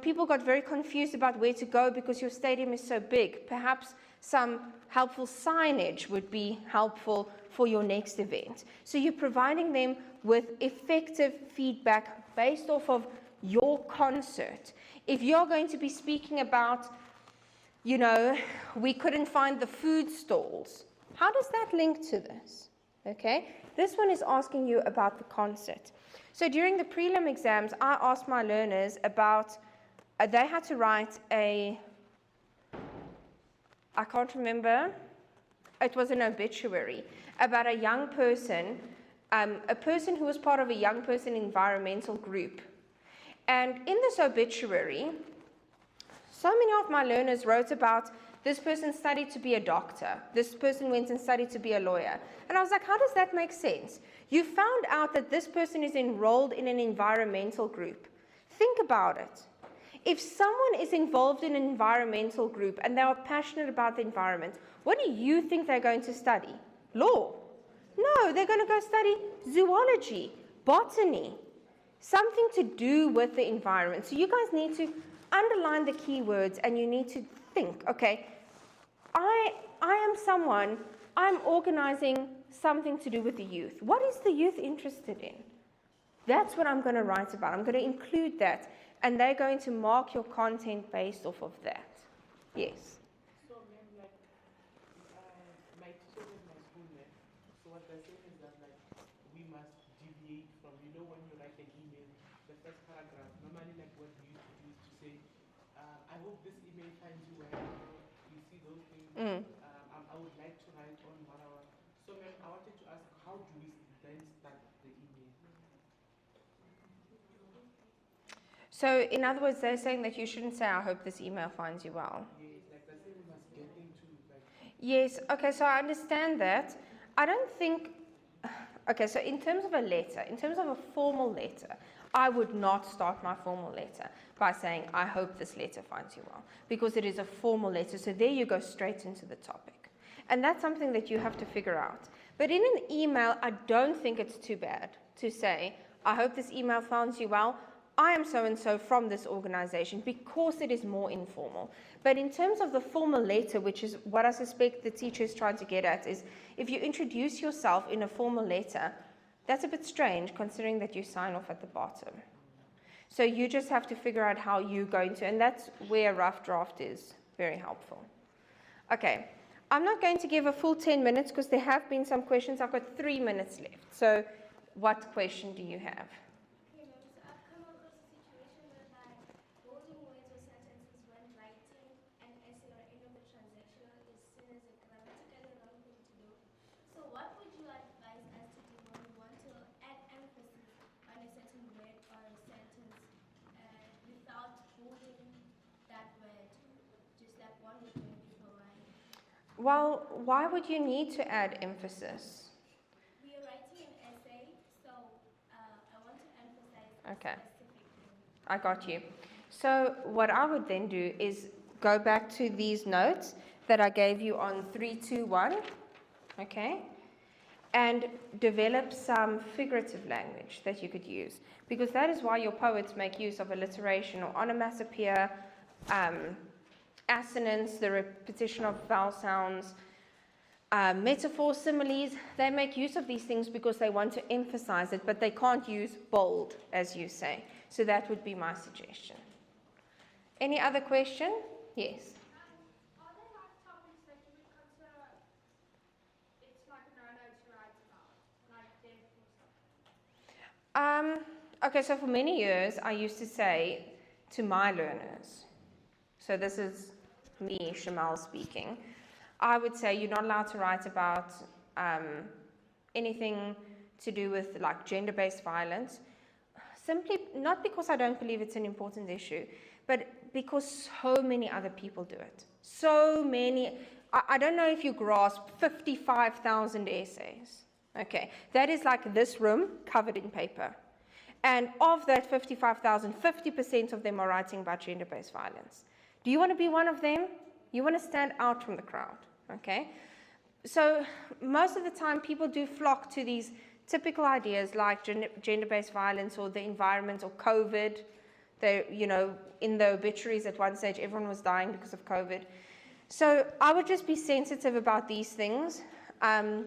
people got very confused about where to go because your stadium is so big. Perhaps some helpful signage would be helpful for your next event. So you're providing them with effective feedback based off of your concert. If you're going to be speaking about, we couldn't find the food stalls, how does that link to this? Okay, this one is asking you about the concert. So during the prelim exams, I asked my learners about, they had to write I can't remember, it was an obituary about a young person, a person who was part of a young person environmental group. And in this obituary, so many of my learners wrote about this person studied to be a doctor. This person went and studied to be a lawyer. And I was like, how does that make sense? You found out that this person is enrolled in an environmental group. Think about it. If someone is involved in an environmental group and they are passionate about the environment, what do you think they're going to study? Law? No, they're going to go study zoology, botany, something to do with the environment. So you guys need to underline the keywords and you need to think, okay, I am someone, I'm organizing something to do with the youth. What is the youth interested in? That's what I'm going to write about. I'm going to include that, and they're going to mark your content based off of that. Yes. So, ma'am, my teachers in my school, ma'am, so what they're saying is that, we must deviate from, when you write an email, the first paragraph, normally, what we used to do is to say, I hope this email finds you well. You see those things. I would like to write on 1 hour. So, ma'am, I wanted to ask, how do we then start the email? So, in other words, they're saying that you shouldn't say, I hope this email finds you well. Yes, they're saying we must get into, Yes, okay, so I understand that. I don't think, okay, so in terms of a letter, in terms of a formal letter, I would not start my formal letter by saying, I hope this letter finds you well, because it is a formal letter. So there you go straight into the topic. And that's something that you have to figure out. But in an email, I don't think it's too bad to say, I hope this email finds you well. I am so-and-so from this organization, because it is more informal. But in terms of the formal letter, which is what I suspect the teacher is trying to get at, is if you introduce yourself in a formal letter, That's a bit strange considering that you sign off at the bottom. So you just have to figure out how you're going to, and that's where a rough draft is very helpful. Okay, I'm not going to give a full 10 minutes because there have been some questions. I've got 3 minutes left. So what question do you have? Okay, ma'am. So I've come across a situation whereby bolding words or sentences when writing an essay or any of the transaction is seen as a grammatically wrong thing to do. So what would you advise us to do when we want to add emphasis on a certain word or a sentence without bolding that word, just like one would when people write? Well, why would you need to add emphasis? We are writing an essay, so I want to emphasize Okay. a specific thing. I got you. So what I would then do is go back to these notes that I gave you on 3, 2, 1, okay? And develop some figurative language that you could use. Because that is why your poets make use of alliteration or onomatopoeia, assonance, the repetition of vowel sounds, metaphors, similes. They make use of these things because they want to emphasize it, but they can't use bold, as you say. So that would be my suggestion. Any other question? Yes. Are there like topics that you would consider it's like a no-no to write about, like death or something? Okay, so for many years, I used to say to my learners, so this is me, Shamal, speaking, I would say you're not allowed to write about anything to do with like gender-based violence, simply not because I don't believe it's an important issue, but because so many other people do it. So many, I don't know if you grasp 55,000 essays. Okay, that is like this room covered in paper. And of that 55,000, 50% of them are writing about gender-based violence. Do you want to be one of them? You want to stand out from the crowd, okay? So most of the time people do flock to these typical ideas like gender-based violence or the environment or COVID. They, in the obituaries at one stage, everyone was dying because of COVID. So I would just be sensitive about these things.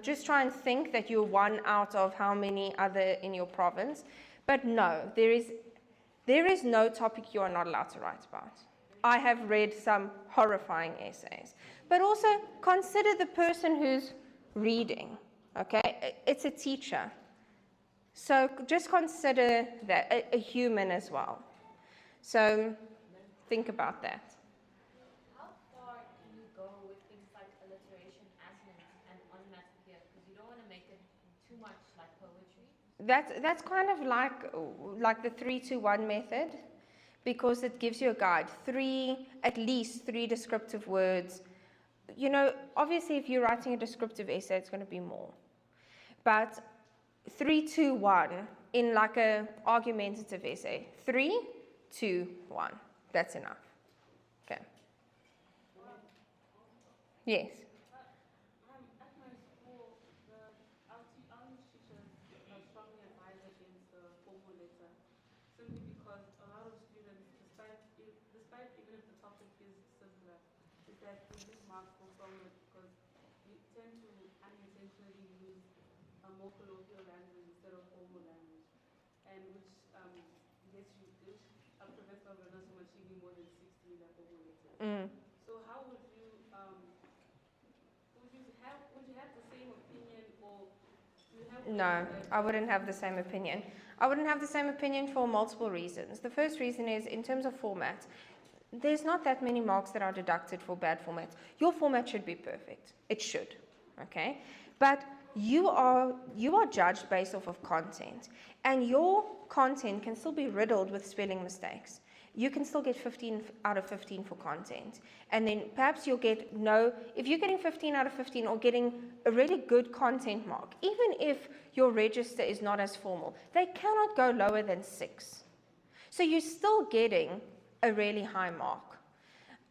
Just try and think that you're one out of how many other in your province. But no, there is no topic you are not allowed to write about. I have read some horrifying essays. But also consider the person who's reading, okay? It's a teacher. So just consider that, a human as well. So think about that. How far can you go with things like alliteration, assonance, and onomatopoeia? Because you don't want to make it too much like poetry. That's kind of like the 3, 2, 1 method, because it gives you a guide. At least three descriptive words. Obviously if you're writing a descriptive essay, it's going to be more. But 3, 2, 1 in like a argumentative essay. 3, 2, 1. That's enough. Okay. Yes. At my school, our English teachers strongly advise against the formal letter, simply because a lot of students, despite even if the topic is similar, is that they miss marks for formal it because we tend to unintentionally use a more colloquial language instead of formal language, and which Professor Vernon so much more than 60 in that formal letter. So how would you would you have the same opinion, or do you have? No, I wouldn't have the same opinion. I wouldn't have the same opinion for multiple reasons. The first reason is in terms of format. There's not that many marks that are deducted for bad formats. Your format should be perfect. It should, okay? But you are judged based off of content, and your content can still be riddled with spelling mistakes. You can still get 15 out of 15 for content, and then perhaps you'll get if you're getting 15 out of 15 or getting a really good content mark, even if your register is not as formal, they cannot go lower than 6. So you're still getting a really high mark.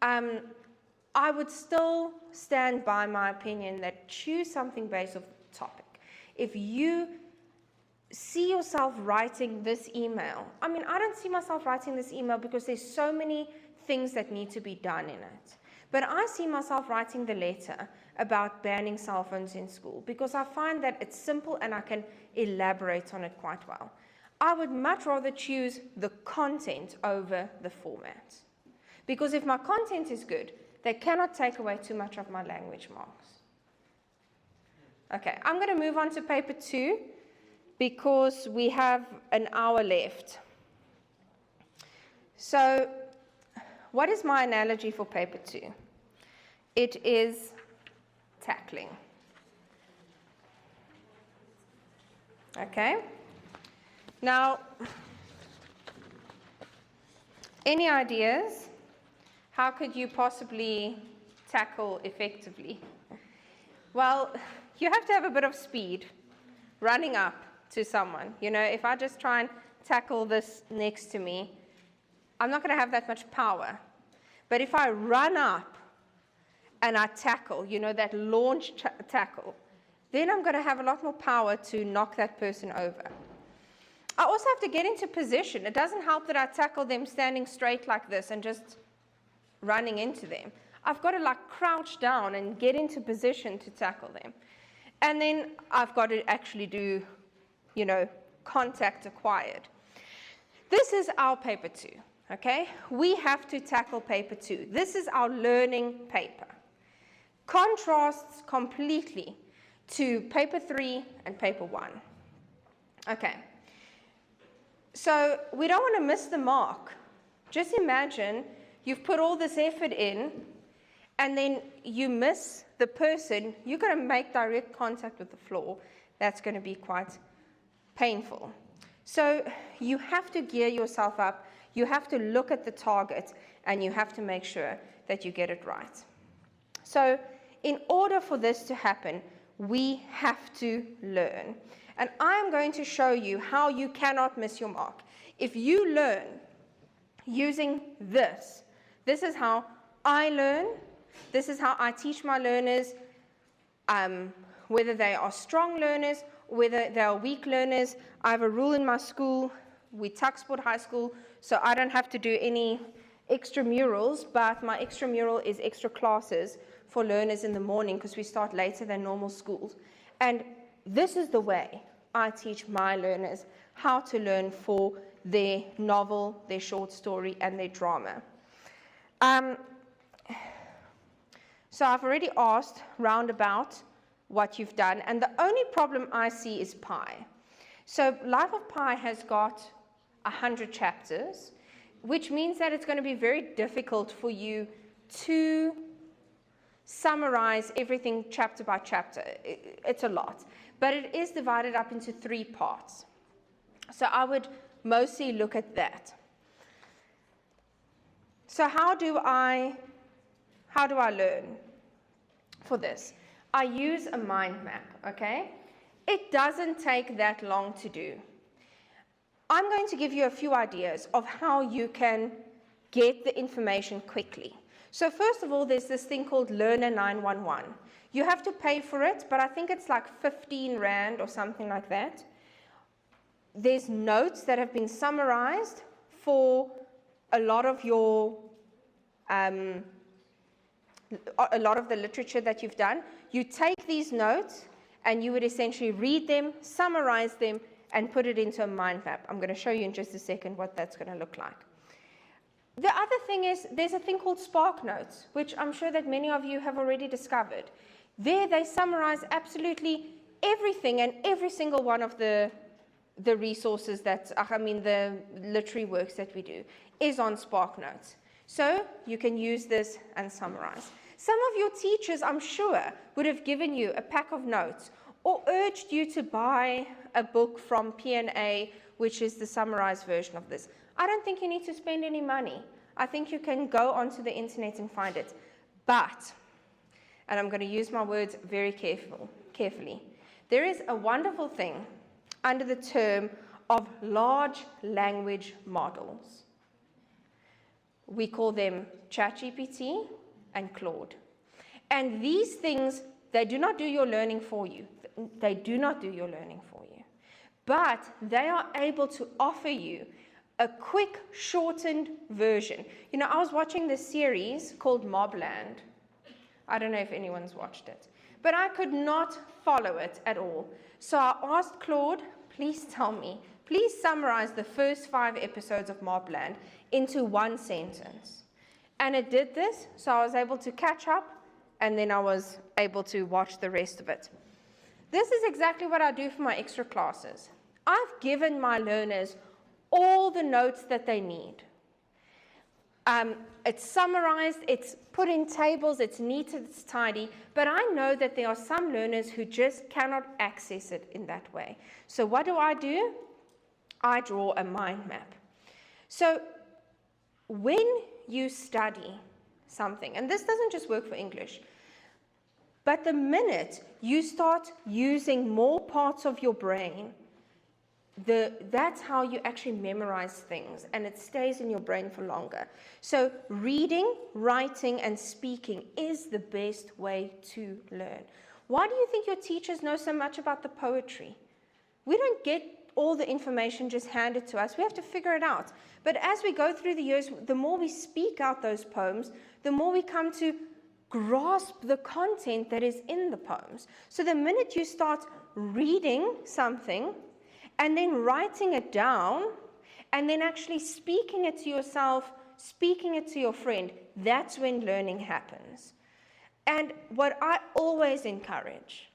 I would still stand by my opinion that choose something based off the topic. If you see yourself writing this email, I don't see myself writing this email because there's so many things that need to be done in it. But I see myself writing the letter about banning cell phones in school because I find that it's simple and I can elaborate on it quite well. I would much rather choose the content over the format. Because if my content is good, they cannot take away too much of my language marks. Okay, I'm going to move on to paper 2 because we have an hour left. So, what is my analogy for paper 2? It is tackling. Okay? Now, any ideas? How could you possibly tackle effectively? Well, you have to have a bit of speed running up to someone. You know, if I just try and tackle this next to me, I'm not going to have that much power. But if I run up and I tackle, you know, that launch tackle, then I'm going to have a lot more power to knock that person over. I also have to get into position. It doesn't help that I tackle them standing straight like this and just running into them. I've got to like crouch down and get into position to tackle them. And then I've got to actually do, you know, contact acquired. This is our paper 2, okay? We have to tackle paper 2. This is our learning paper. Contrasts completely to paper 3 and paper 1. Okay. So we don't want to miss the mark. Just imagine you've put all this effort in, and then you miss the person. You're going to make direct contact with the floor. That's going to be quite painful. So you have to gear yourself up. You have to look at the target, and you have to make sure that you get it right. So in order for this to happen, we have to learn. And I'm going to show you how you cannot miss your mark. If you learn using this, this is how I learn, this is how I teach my learners, whether they are strong learners, whether they are weak learners. I have a rule in my school, we Tuxford High School, so I don't have to do any extramurals, but my extramural is extra classes for learners in the morning because we start later than normal schools. And this is the way I teach my learners how to learn for their novel, their short story, and their drama. So I've already asked roundabout what you've done, and the only problem I see is Pi. So Life of Pi has got 100 chapters, which means that it's going to be very difficult for you to summarize everything chapter by chapter. It's a lot. But it is divided up into 3 parts. So I would mostly look at that. So how do I learn for this? I use a mind map, okay? It doesn't take that long to do. I'm going to give you a few ideas of how you can get the information quickly. So first of all, there's this thing called Learner 911. You have to pay for it, but I think it's like 15 Rand or something like that. There's notes that have been summarized for a lot of your, a lot of the literature that you've done. You take these notes and you would essentially read them, summarize them, and put it into a mind map. I'm going to show you in just a second what that's going to look like. The other thing is, there's a thing called Spark Notes, which I'm sure that many of you have already discovered. There they summarize absolutely everything and every single one of the resources that, the literary works that we do is on Spark Notes. So you can use this and summarize. Some of your teachers, I'm sure, would have given you a pack of notes or urged you to buy a book from P&A, which is the summarized version of this. I don't think you need to spend any money. I think you can go onto the internet and find it. But, and I'm going to use my words very carefully, there is a wonderful thing under the term of large language models. We call them ChatGPT and Claude. And these things, they do not do your learning for you. They do not do your learning for you. But they are able to offer you a quick, shortened version. You know, I was watching this series called Mobland. I don't know if anyone's watched it, but I could not follow it at all. So I asked Claude, please tell me, please summarize the first 5 episodes of Mobland into one sentence. And it did this, so I was able to catch up, and then I was able to watch the rest of it. This is exactly what I do for my extra classes. I've given my learners all the notes that they need. It's summarized, it's put in tables, it's neat, it's tidy, but I know that there are some learners who just cannot access it in that way. So what do? I draw a mind map. So when you study something, and this doesn't just work for English, but the minute you start using more parts of your brain, that's how you actually memorize things, and it stays in your brain for longer. So reading, writing, and speaking is the best way to learn. Why do you think your teachers know so much about the poetry? We don't get all the information just handed to us. We have to figure it out. But as we go through the years, the more we speak out those poems, the more we come to grasp the content that is in the poems. So the minute you start reading something, and then writing it down, and then actually speaking it to yourself, speaking it to your friend, that's when learning happens. And what I always encourage,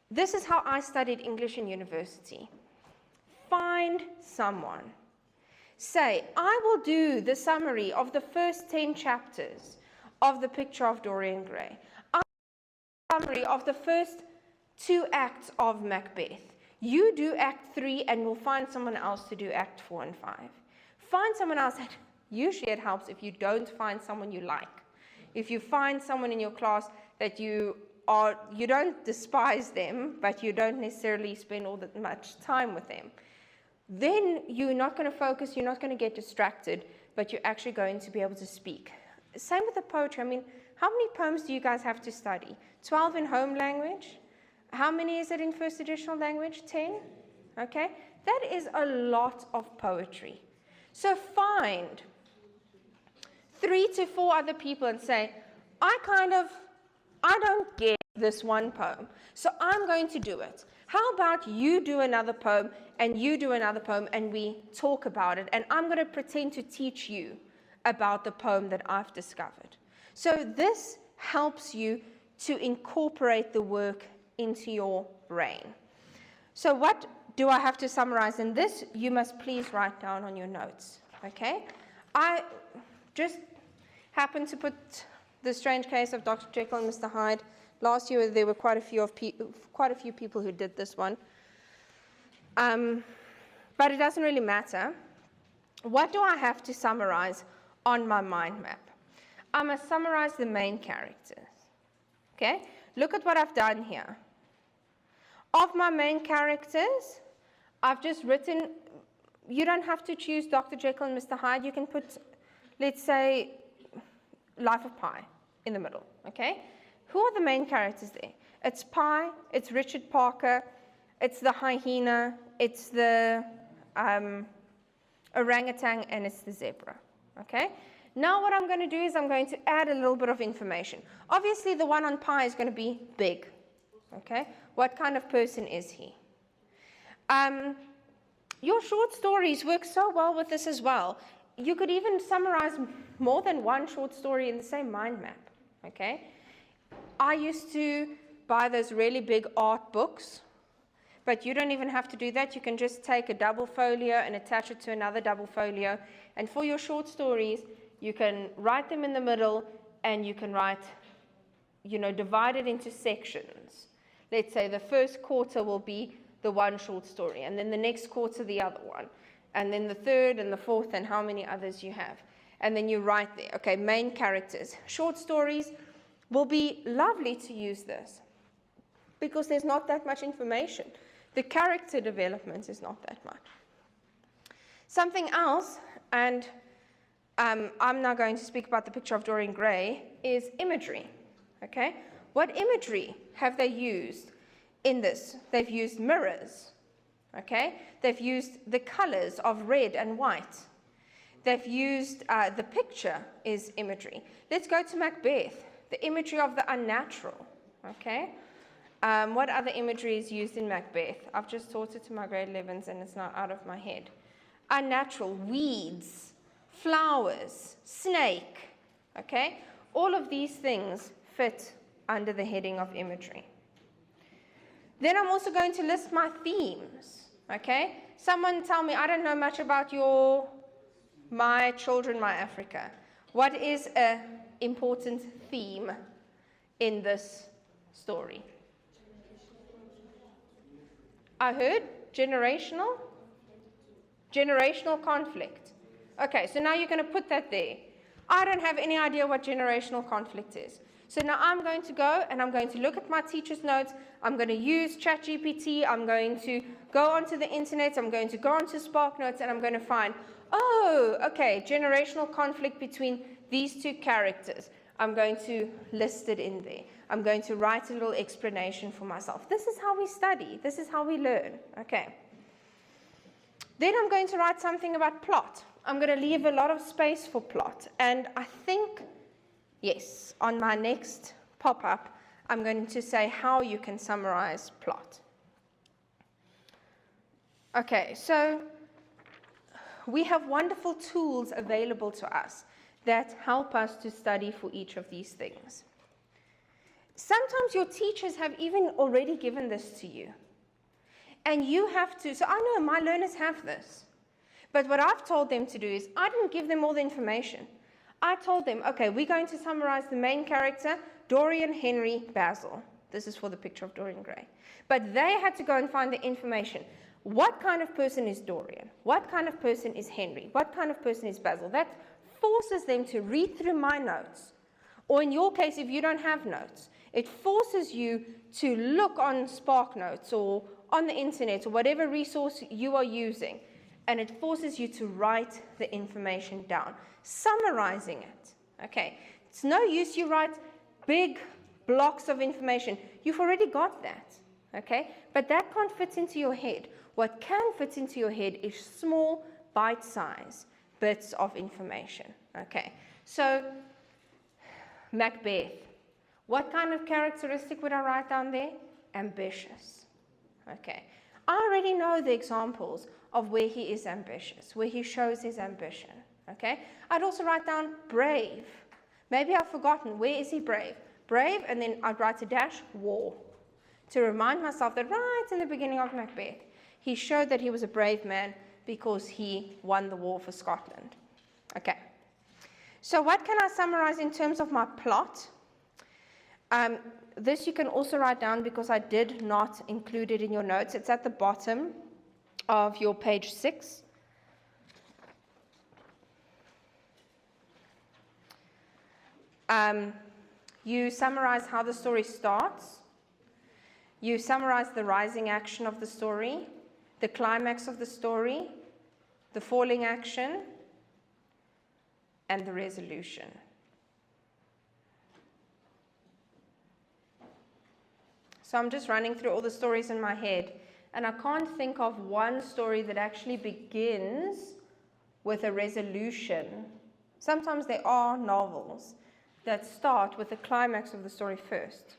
this is how I studied English in university. Find someone. Say, I will do the summary of the first 10 chapters of The Picture of Dorian Gray. I will do the summary of the first 2 acts of Macbeth. You do Act 3, and we'll find someone else to do Act 4 and 5. Find someone else. Usually it helps if you don't find someone you like. If you find someone in your class that you don't despise them, but you don't necessarily spend all that much time with them, then you're not going to focus, you're not going to get distracted, but you're actually going to be able to speak. Same with the poetry. I mean, how many poems do you guys have to study? 12 in home language? How many is it in first additional language? 10? Okay? That is a lot of poetry. So find 3 to 4 other people and say, I don't get this one poem, so I'm going to do it. How about you do another poem, and you do another poem, and we talk about it, and I'm going to pretend to teach you about the poem that I've discovered. So this helps you to incorporate the work into your brain. So what do I have to summarize in this? You must please write down on your notes, okay? I just happened to put The Strange Case of Dr. Jekyll and Mr. Hyde. Last year there were quite a few people who did this one. But it doesn't really matter. What do I have to summarize on my mind map? I must summarize the main characters, okay? Look at what I've done here. Of my main characters, I've just written, you don't have to choose Dr. Jekyll and Mr. Hyde. You can put, let's say, Life of Pi in the middle, okay? Who are the main characters there? It's Pi, it's Richard Parker, it's the hyena, it's the orangutan, and it's the zebra, okay? Now what I'm going to do is I'm going to add a little bit of information. Obviously, the one on Pi is going to be big, okay? What kind of person is he? Your short stories work so well with this as well. You could even summarize more than one short story in the same mind map, okay? I used to buy those really big art books, but you don't even have to do that. You can just take a double folio and attach it to another double folio. And for your short stories, you can write them in the middle, and you can write, divide it into sections. Let's say the first quarter will be the one short story, and then the next quarter the other one, and then the third and the fourth, and how many others you have. And then you write there, okay, main characters. Short stories will be lovely to use this because there's not that much information. The character development is not that much. Something else, and I'm now going to speak about The Picture of Dorian Gray, is imagery, okay? What imagery have they used in this? They've used mirrors, Okay? They've used the colors of red and white. They've used the picture is imagery. Let's go to Macbeth, the imagery of the unnatural. Okay? What other imagery is used in Macbeth? I've just taught it to my grade 11s and it's not out of my head. Unnatural, weeds, flowers, snake. Okay? All of these things fit under the heading of imagery. Then I'm also going to list my themes. Okay? Someone tell me, I don't know much about My Children, My Africa. What is an important theme in this story? I heard generational conflict. Okay, so now you're going to put that there. I don't have any idea what generational conflict is. So now I'm going to go and I'm going to look at my teacher's notes. I'm going to use ChatGPT. I'm going to go onto the internet. I'm going to go onto SparkNotes and I'm going to find, oh, okay, generational conflict between these two characters. I'm going to list it in there. I'm going to write a little explanation for myself. This is how we study. This is how we learn. Okay. Then I'm going to write something about plot. I'm going to leave a lot of space for plot. And I think, yes, on my next pop-up, I'm going to say how you can summarize plot. Okay, so we have wonderful tools available to us that help us to study for each of these things. Sometimes your teachers have even already given this to you. And you have to, so I know my learners have this. But what I've told them to do is, I didn't give them all the information. I told them, okay, we're going to summarize the main character, Dorian, Henry, Basil. This is for the picture of Dorian Gray. But they had to go and find the information. What kind of person is Dorian? What kind of person is Henry? What kind of person is Basil? That forces them to read through my notes. Or in your case, if you don't have notes, it forces you to look on SparkNotes or on the internet or whatever resource you are using, and it forces you to write the information down, summarizing it. Okay, it's no use you write big blocks of information. You've already got that. Okay, but that can't fit into your head. What can fit into your head is small, bite-sized bits of information. Okay, so Macbeth. What kind of characteristic would I write down there? Ambitious. Okay, I already know the examples of where he is ambitious, where he shows his ambition. Okay, I'd also write down brave. Maybe I've forgotten, where is he brave? Brave, and then I'd write a dash, war, to remind myself that right in the beginning of Macbeth, he showed that he was a brave man because he won the war for Scotland. Okay, so what can I summarize in terms of my plot? This you can also write down because I did not include it in your notes. It's at the bottom of your page 6. You summarize how the story starts. You summarize the rising action of the story, the climax of the story, the falling action, and the resolution. So I'm just running through all the stories in my head, and I can't think of one story that actually begins with a resolution. Sometimes there are novels that start with the climax of the story first,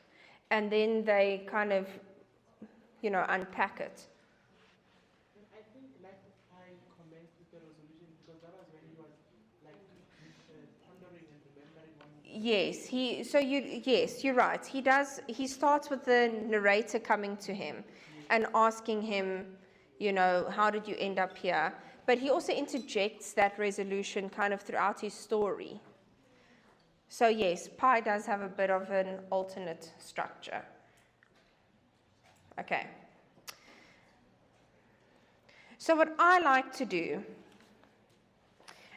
and then they kind of, unpack it. I think Life of Pi commenced with the resolution because that was when he was pondering and remembering one. Yes, you're right. He does. He starts with the narrator coming to him and asking him, how did you end up here? But he also interjects that resolution kind of throughout his story. So yes, Pi does have a bit of an alternate structure. Okay. So what I like to do,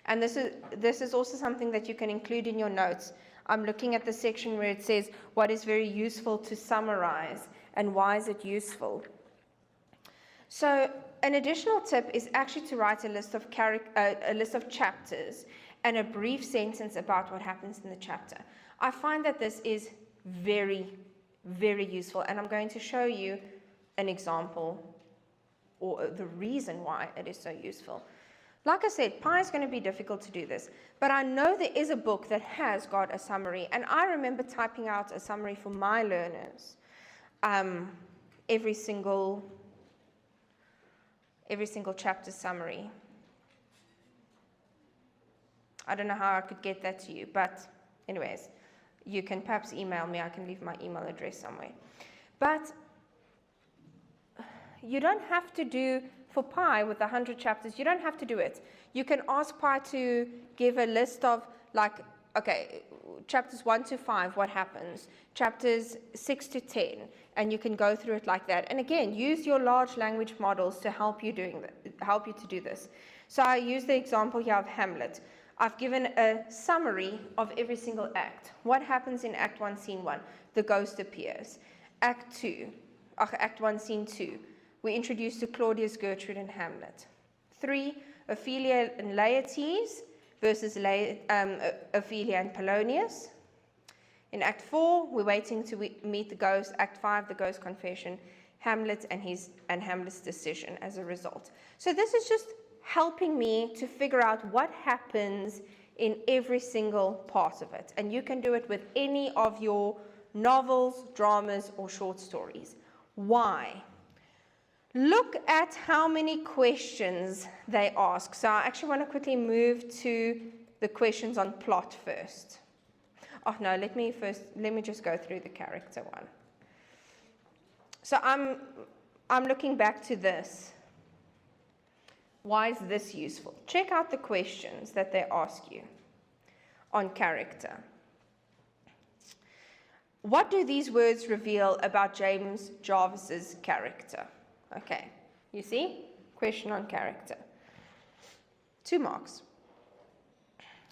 and this is also something that you can include in your notes. I'm looking at the section where it says what is very useful to summarize and why is it useful. So an additional tip is actually to write a list of chapters and a brief sentence about what happens in the chapter. I find that this is very, very useful, and I'm going to show you an example or the reason why it is so useful. Like I said, Pi is going to be difficult to do this, but I know there is a book that has got a summary, and I remember typing out a summary for my learners every single chapter summary. I don't know how I could get that to you, but anyways, you can perhaps email me. I can leave my email address somewhere. But you don't have to do, for Pi with 100 chapters, you don't have to do it. You can ask Pi to give a list of, like, okay, chapters 1 to 5, what happens? Chapters 6 to 10, and you can go through it like that. And again, use your large language models to help you to do this. So I use the example here of Hamlet. I've given a summary of every single act. What happens in Act 1, Scene 1? The ghost appears. Act 1, Scene 2. We're introduced to Claudius, Gertrude, and Hamlet. 3, Ophelia and Laertes versus Ophelia and Polonius. In Act 4, we're waiting to meet the ghost. Act 5, the ghost confession, Hamlet and Hamlet's decision as a result. So this is just helping me to figure out what happens in every single part of it. And you can do it with any of your novels, dramas, or short stories. Why? Look at how many questions they ask. So I actually want to quickly move to the questions on plot first. Oh no, let me just go through the character one. So I'm looking back to this. Why is this useful? Check out the questions that they ask you on character. What do these words reveal about James Jarvis's character? Okay, you see? Question on character. 2 marks.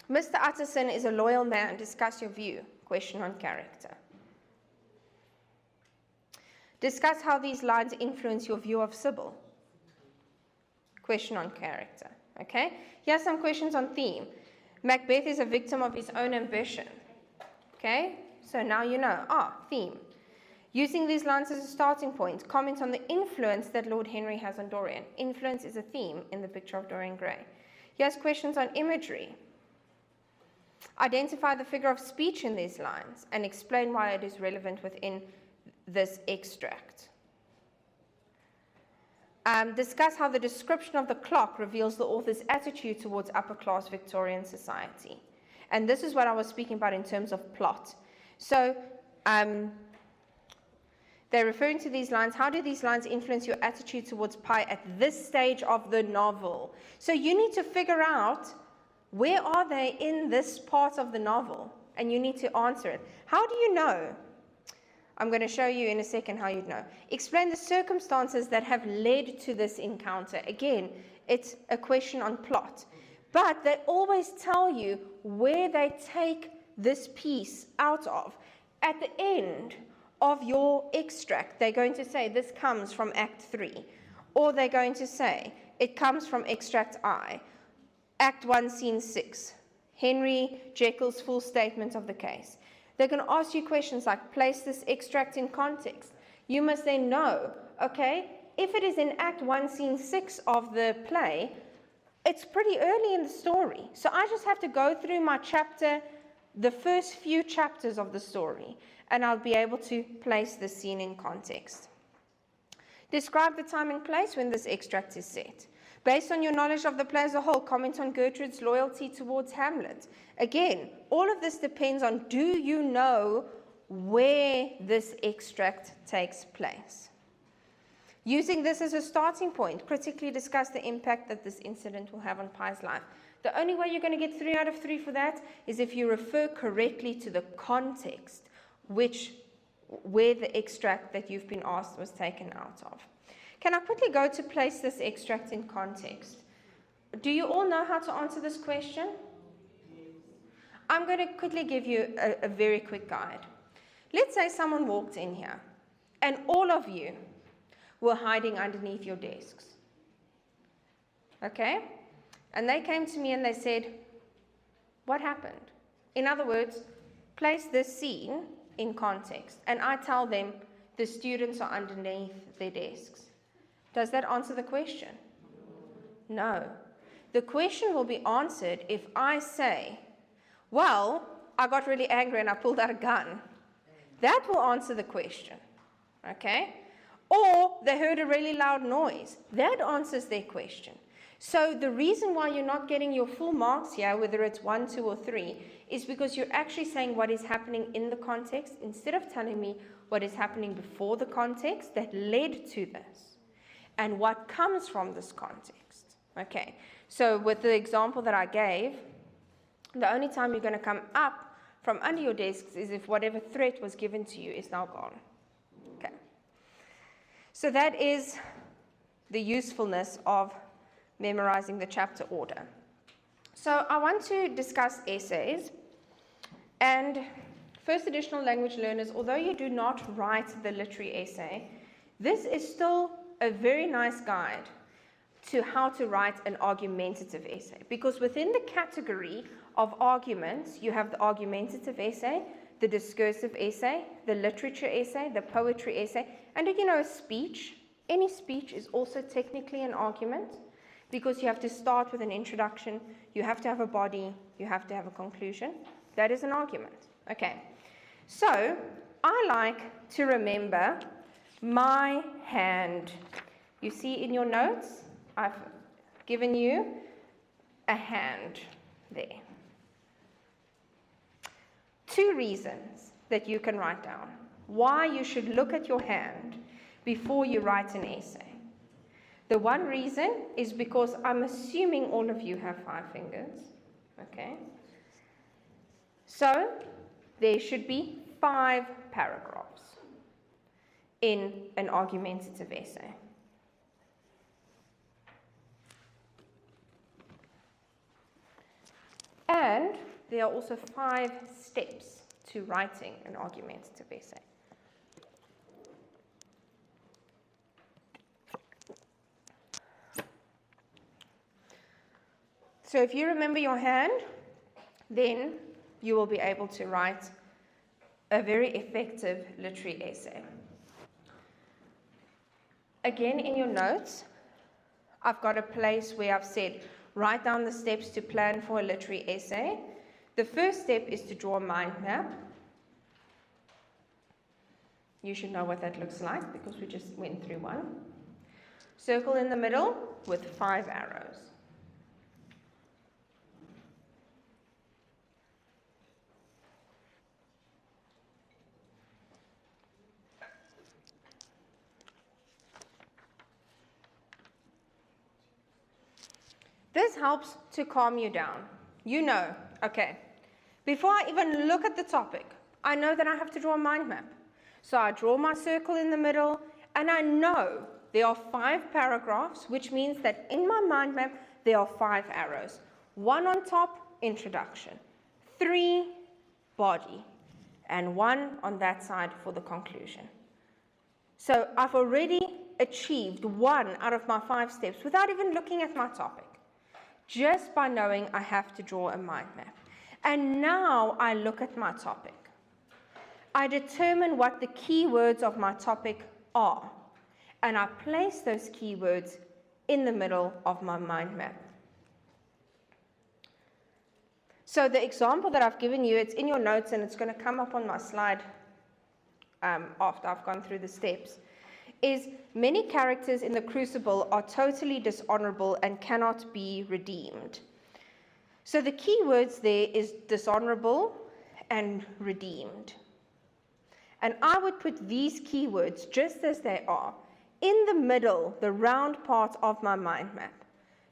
Mr. Utterson is a loyal man. Discuss your view. Question on character. Discuss how these lines influence your view of Sybil. Question on character. Okay? Here are some questions on theme. Macbeth is a victim of his own ambition. Okay? So now you know. Theme. Using these lines as a starting point, comment on the influence that Lord Henry has on Dorian. Influence is a theme in the picture of Dorian Gray. Here's questions on imagery. Identify the figure of speech in these lines and explain why it is relevant within this extract. Discuss how the description of the clock reveals the author's attitude towards upper-class Victorian society. And this is what I was speaking about in terms of plot. So, they're referring to these lines. How do these lines influence your attitude towards Pi at this stage of the novel? So you need to figure out, where are they in this part of the novel? And you need to answer it. How do you know? I'm going to show you in a second how you'd know. Explain the circumstances that have led to this encounter. Again, it's a question on plot. But they always tell you where they take this piece out of. At the end of your extract, they're going to say this comes from Act 3. Or they're going to say it comes from Extract I. Act 1, Scene 6. Henry Jekyll's full statement of the case. They're going to ask you questions like, place this extract in context. You must then know, okay, if it is in Act 1, Scene 6 of the play, it's pretty early in the story. So I just have to go through my chapter, the first few chapters of the story, and I'll be able to place the scene in context. Describe the time and place when this extract is set. Based on your knowledge of the play as a whole, comment on Gertrude's loyalty towards Hamlet. Again, all of this depends on, do you know where this extract takes place? Using this as a starting point, critically discuss the impact that this incident will have on Pi's life. The only way you're going to get 3 out of 3 for that is if you refer correctly to the context where the extract that you've been asked was taken out of. Can I quickly go to place this extract in context? Do you all know how to answer this question? I'm going to quickly give you a very quick guide. Let's say someone walked in here and all of you were hiding underneath your desks. Okay? And they came to me and they said, what happened? In other words, place this scene in context. And I tell them the students are underneath their desks. Does that answer the question? No. The question will be answered if I say, well, I got really angry and I pulled out a gun. That will answer the question. Okay? Or they heard a really loud noise. That answers their question. So the reason why you're not getting your full marks here, whether it's 1, 2, or 3, is because you're actually saying what is happening in the context instead of telling me what is happening before the context that led to this and what comes from this context. Okay, so with the example that I gave, the only time you're going to come up from under your desks is if whatever threat was given to you is now gone. Okay, so that is the usefulness of memorizing the chapter order. So I want to discuss essays. And first additional language learners, although you do not write the literary essay, this is still a very nice guide to how to write an argumentative essay. Because within the category of arguments, you have the argumentative essay, the discursive essay, the literature essay, the poetry essay, and a speech. Any speech is also technically an argument, because you have to start with an introduction, you have to have a body, you have to have a conclusion. That is an argument. Okay. So, I like to remember my hand. You see in your notes, I've given you a hand there. 2 reasons that you can write down why you should look at your hand before you write an essay. The one reason is because I'm assuming all of you have 5 fingers, okay? So, there should be 5 paragraphs in an argumentative essay. And there are also 5 steps to writing an argumentative essay. So if you remember your hand, then you will be able to write a very effective literary essay. Again, in your notes, I've got a place where I've said, write down the steps to plan for a literary essay. The first step is to draw a mind map. You should know what that looks like because we just went through one. Circle in the middle with 5 arrows. This helps to calm you down. You know, okay, before I even look at the topic, I know that I have to draw a mind map. So I draw my circle in the middle, and I know there are 5 paragraphs, which means that in my mind map, there are 5 arrows. 1 on top, introduction. 3, body. And 1 on that side for the conclusion. So I've already achieved 1 out of my 5 steps without even looking at my topic. Just by knowing I have to draw a mind map. And now I look at my topic. I determine what the keywords of my topic are. And I place those keywords in the middle of my mind map. So the example that I've given you, it's in your notes and it's going to come up on my slide after I've gone through the steps, is many characters in the Crucible are totally dishonorable and cannot be redeemed. So the key words there is dishonorable and redeemed. And I would put these keywords just as they are in the middle, the round part of my mind map,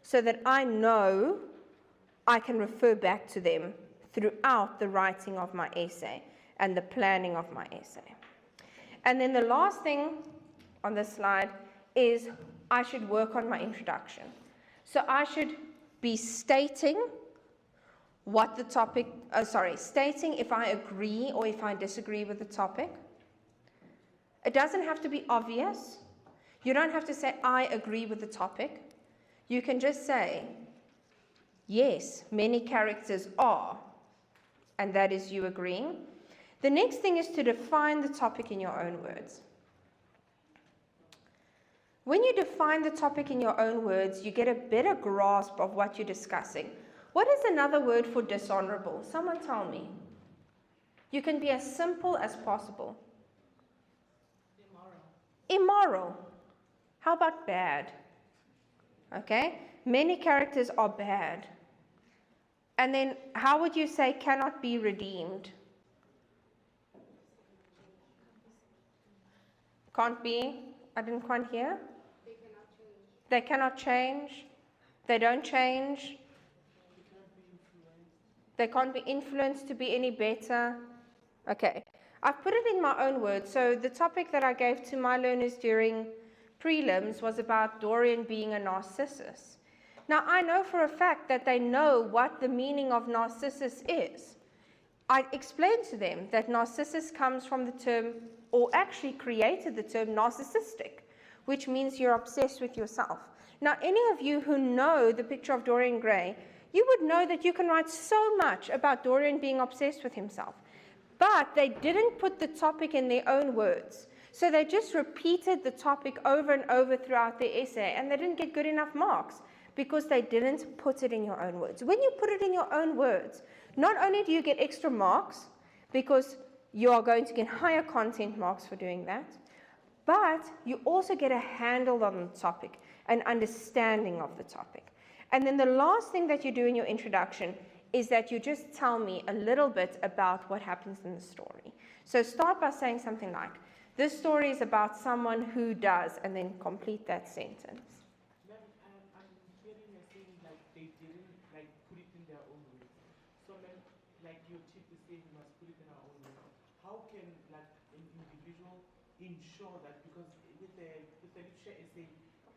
so that I know I can refer back to them throughout the writing of my essay and the planning of my essay. And then the last thing on this slide is I should work on my introduction. So I should be stating what the topic, stating if I agree or if I disagree with the topic. It doesn't have to be obvious. You don't have to say, I agree with the topic. You can just say, yes, many characters are, and that is you agreeing. The next thing is to define the topic in your own words. When you define the topic in your own words, you get a better grasp of what you're discussing. What is another word for dishonorable? Someone tell me. You can be as simple as possible. Immoral. How about bad? Okay? Many characters are bad. And then how would you say cannot be redeemed? Can't be? I didn't quite hear. They cannot change. They don't change. They can't be influenced to be any better. Okay. I've put it in my own words. So the topic that I gave to my learners during prelims was about Dorian being a Narcissus. Now, I know for a fact that they know what the meaning of Narcissus is. I explained to them that Narcissus comes from the term, or actually created the term narcissistic, which means you're obsessed with yourself. Now, any of you who know the picture of Dorian Gray, you would know that you can write so much about Dorian being obsessed with himself. But they didn't put the topic in their own words. So they just repeated the topic over and over throughout their essay, and they didn't get good enough marks because they didn't put it in your own words. When you put it in your own words, not only do you get extra marks, because you are going to get higher content marks for doing that, but you also get a handle on the topic, an understanding of the topic. And then the last thing that you do in your introduction is that you just tell me a little bit about what happens in the story. So start by saying something like, this story is about someone who does, and then complete that sentence. Ma'am, I'm hearing you saying like they didn't like put it in their own words. So ma'am, like your chief is saying we must put it in our own words. How can like an individual ensure that, because with the literature essay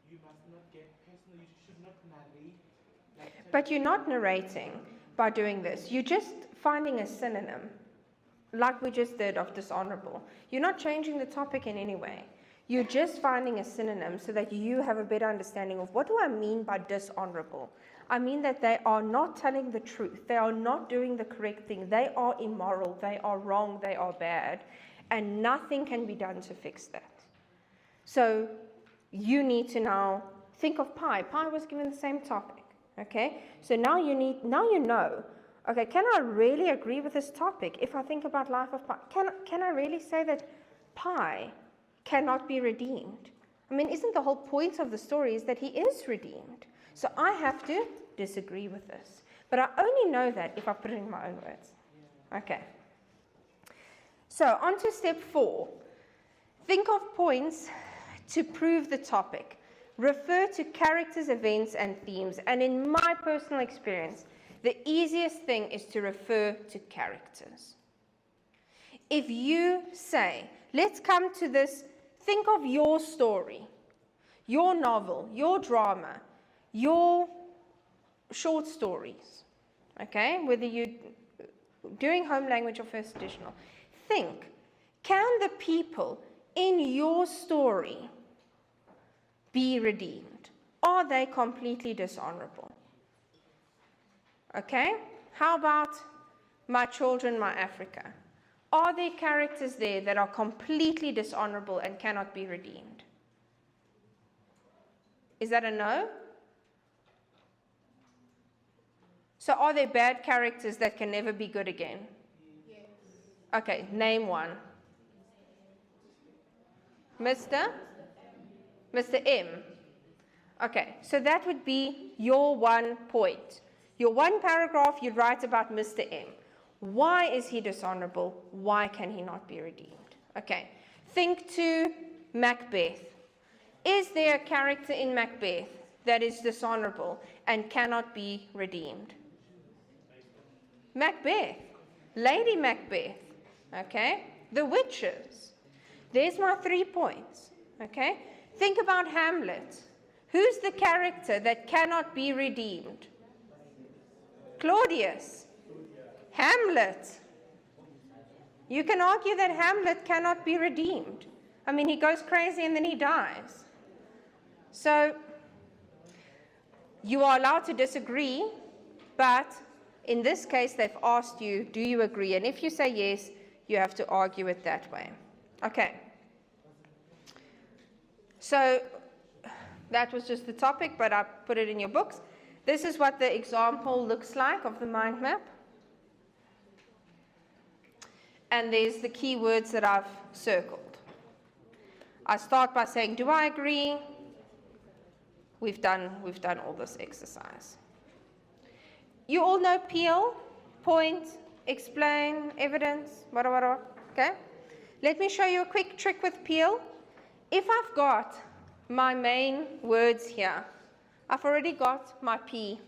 you must not get personal, you should not narrate. But you're not narrating by doing this. You're just finding a synonym, like we just did of dishonorable. You're not changing the topic in any way. You're just finding a synonym so that you have a better understanding of what do I mean by dishonorable. I mean that they are not telling the truth. They are not doing the correct thing. They are immoral. They are wrong. They are bad. And nothing can be done to fix that. So you need to now think of Pi. Pi was given the same topic. Okay? So now you know, okay, can I really agree with this topic if I think about life of Pi? Can I really say that Pi cannot be redeemed? I mean, isn't the whole point of the story is that he is redeemed? So I have to disagree with this. But I only know that if I put it in my own words. Okay. So on to step 4. Think of points to prove the topic. Refer to characters, events, and themes. And in my personal experience, the easiest thing is to refer to characters. If you say, let's come to this, think of your story, your novel, your drama, your short stories, okay, whether you're doing home language or first additional. Think, can the people in your story be redeemed? Are they completely dishonorable? Okay? How about My Children, My Africa? Are there characters there that are completely dishonorable and cannot be redeemed? Is that a no? So are there bad characters that can never be good again? Yes. Okay, name one. Mr. M. Okay, so that would be your one point. Your one paragraph you'd write about Mr. M. Why is he dishonorable? Why can he not be redeemed? Okay, think to Macbeth. Is there a character in Macbeth that is dishonorable and cannot be redeemed? Macbeth, Lady Macbeth, okay? The witches. There's my 3 points, okay? Think about Hamlet. Who's the character that cannot be redeemed? Claudius. Hamlet. You can argue that Hamlet cannot be redeemed. I mean, he goes crazy and then he dies. So, you are allowed to disagree, but in this case, they've asked you, do you agree? And if you say yes, you have to argue it that way. Okay. So, That was just the topic, but I put it in your books. This is what the example looks like of the mind map. And there's the key words that I've circled. I start by saying, do I agree? We've done all this exercise. You all know Peel, point, explain, evidence, whatever, okay? Let me show you a quick trick with Peel. If I've got my main words here, I've already got my P,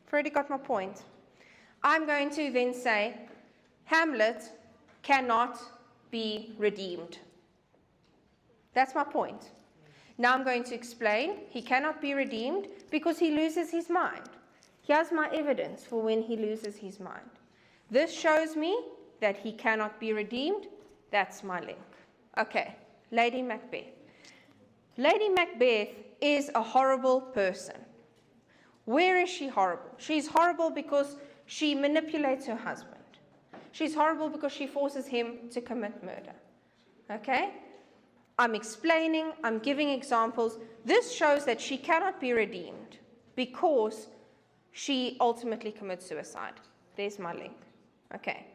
I've already got my point. I'm going to then say, Hamlet cannot be redeemed. That's my point. Now I'm going to explain, he cannot be redeemed because he loses his mind. Here's my evidence for when he loses his mind. This shows me that he cannot be redeemed. That's my link. Okay, Lady Macbeth. Lady Macbeth is a horrible person. Where is she horrible? She's horrible because she manipulates her husband. She's horrible because she forces him to commit murder. Okay? I'm explaining, I'm giving examples. This shows that she cannot be redeemed because she ultimately commits suicide. There's my link. Okay.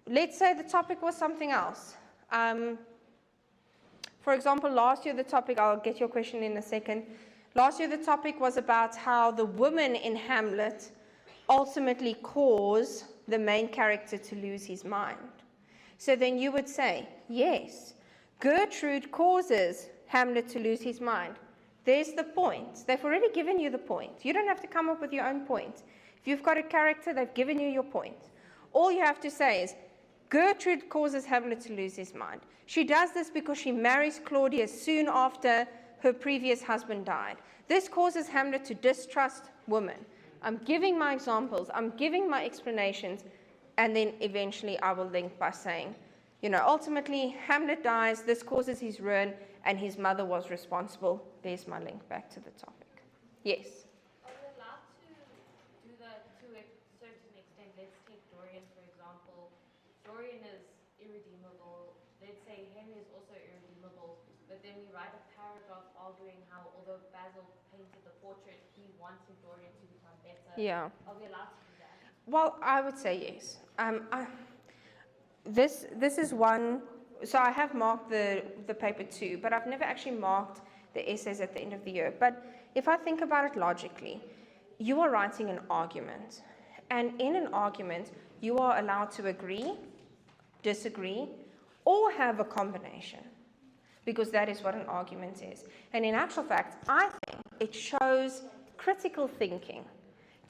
Let's say the topic was something else. For example, last year the topic, I'll get your question in a second. Last year the topic was about how the woman in Hamlet ultimately caused the main character to lose his mind. So then you would say, yes, Gertrude causes Hamlet to lose his mind. There's the point. They've already given you the point. You don't have to come up with your own point. If you've got a character, they've given you your point. All you have to say is, Gertrude causes Hamlet to lose his mind. She does this because she marries Claudius soon after her previous husband died. This causes Hamlet to distrust women. I'm giving my examples, I'm giving my explanations, and then eventually I will link by saying, ultimately Hamlet dies, this causes his ruin, and his mother was responsible. There's my link back to the topic. Yes? Are we allowed to do that to a certain extent? Let's take Dorian, for example. Dorian is irredeemable. Let's say Henry is also irredeemable, but then we write a paragraph arguing how, although Basil painted the portrait, he wanted Dorian to become better. Yeah. Are we allowed to do that? Well, I would say yes. This is one. So I have marked the paper too, but I've never actually marked the essays at the end of the year. But if I think about it logically, you are writing an argument. And in an argument, you are allowed to agree, disagree, or have a combination. Because that is what an argument is. And in actual fact, I think it shows critical thinking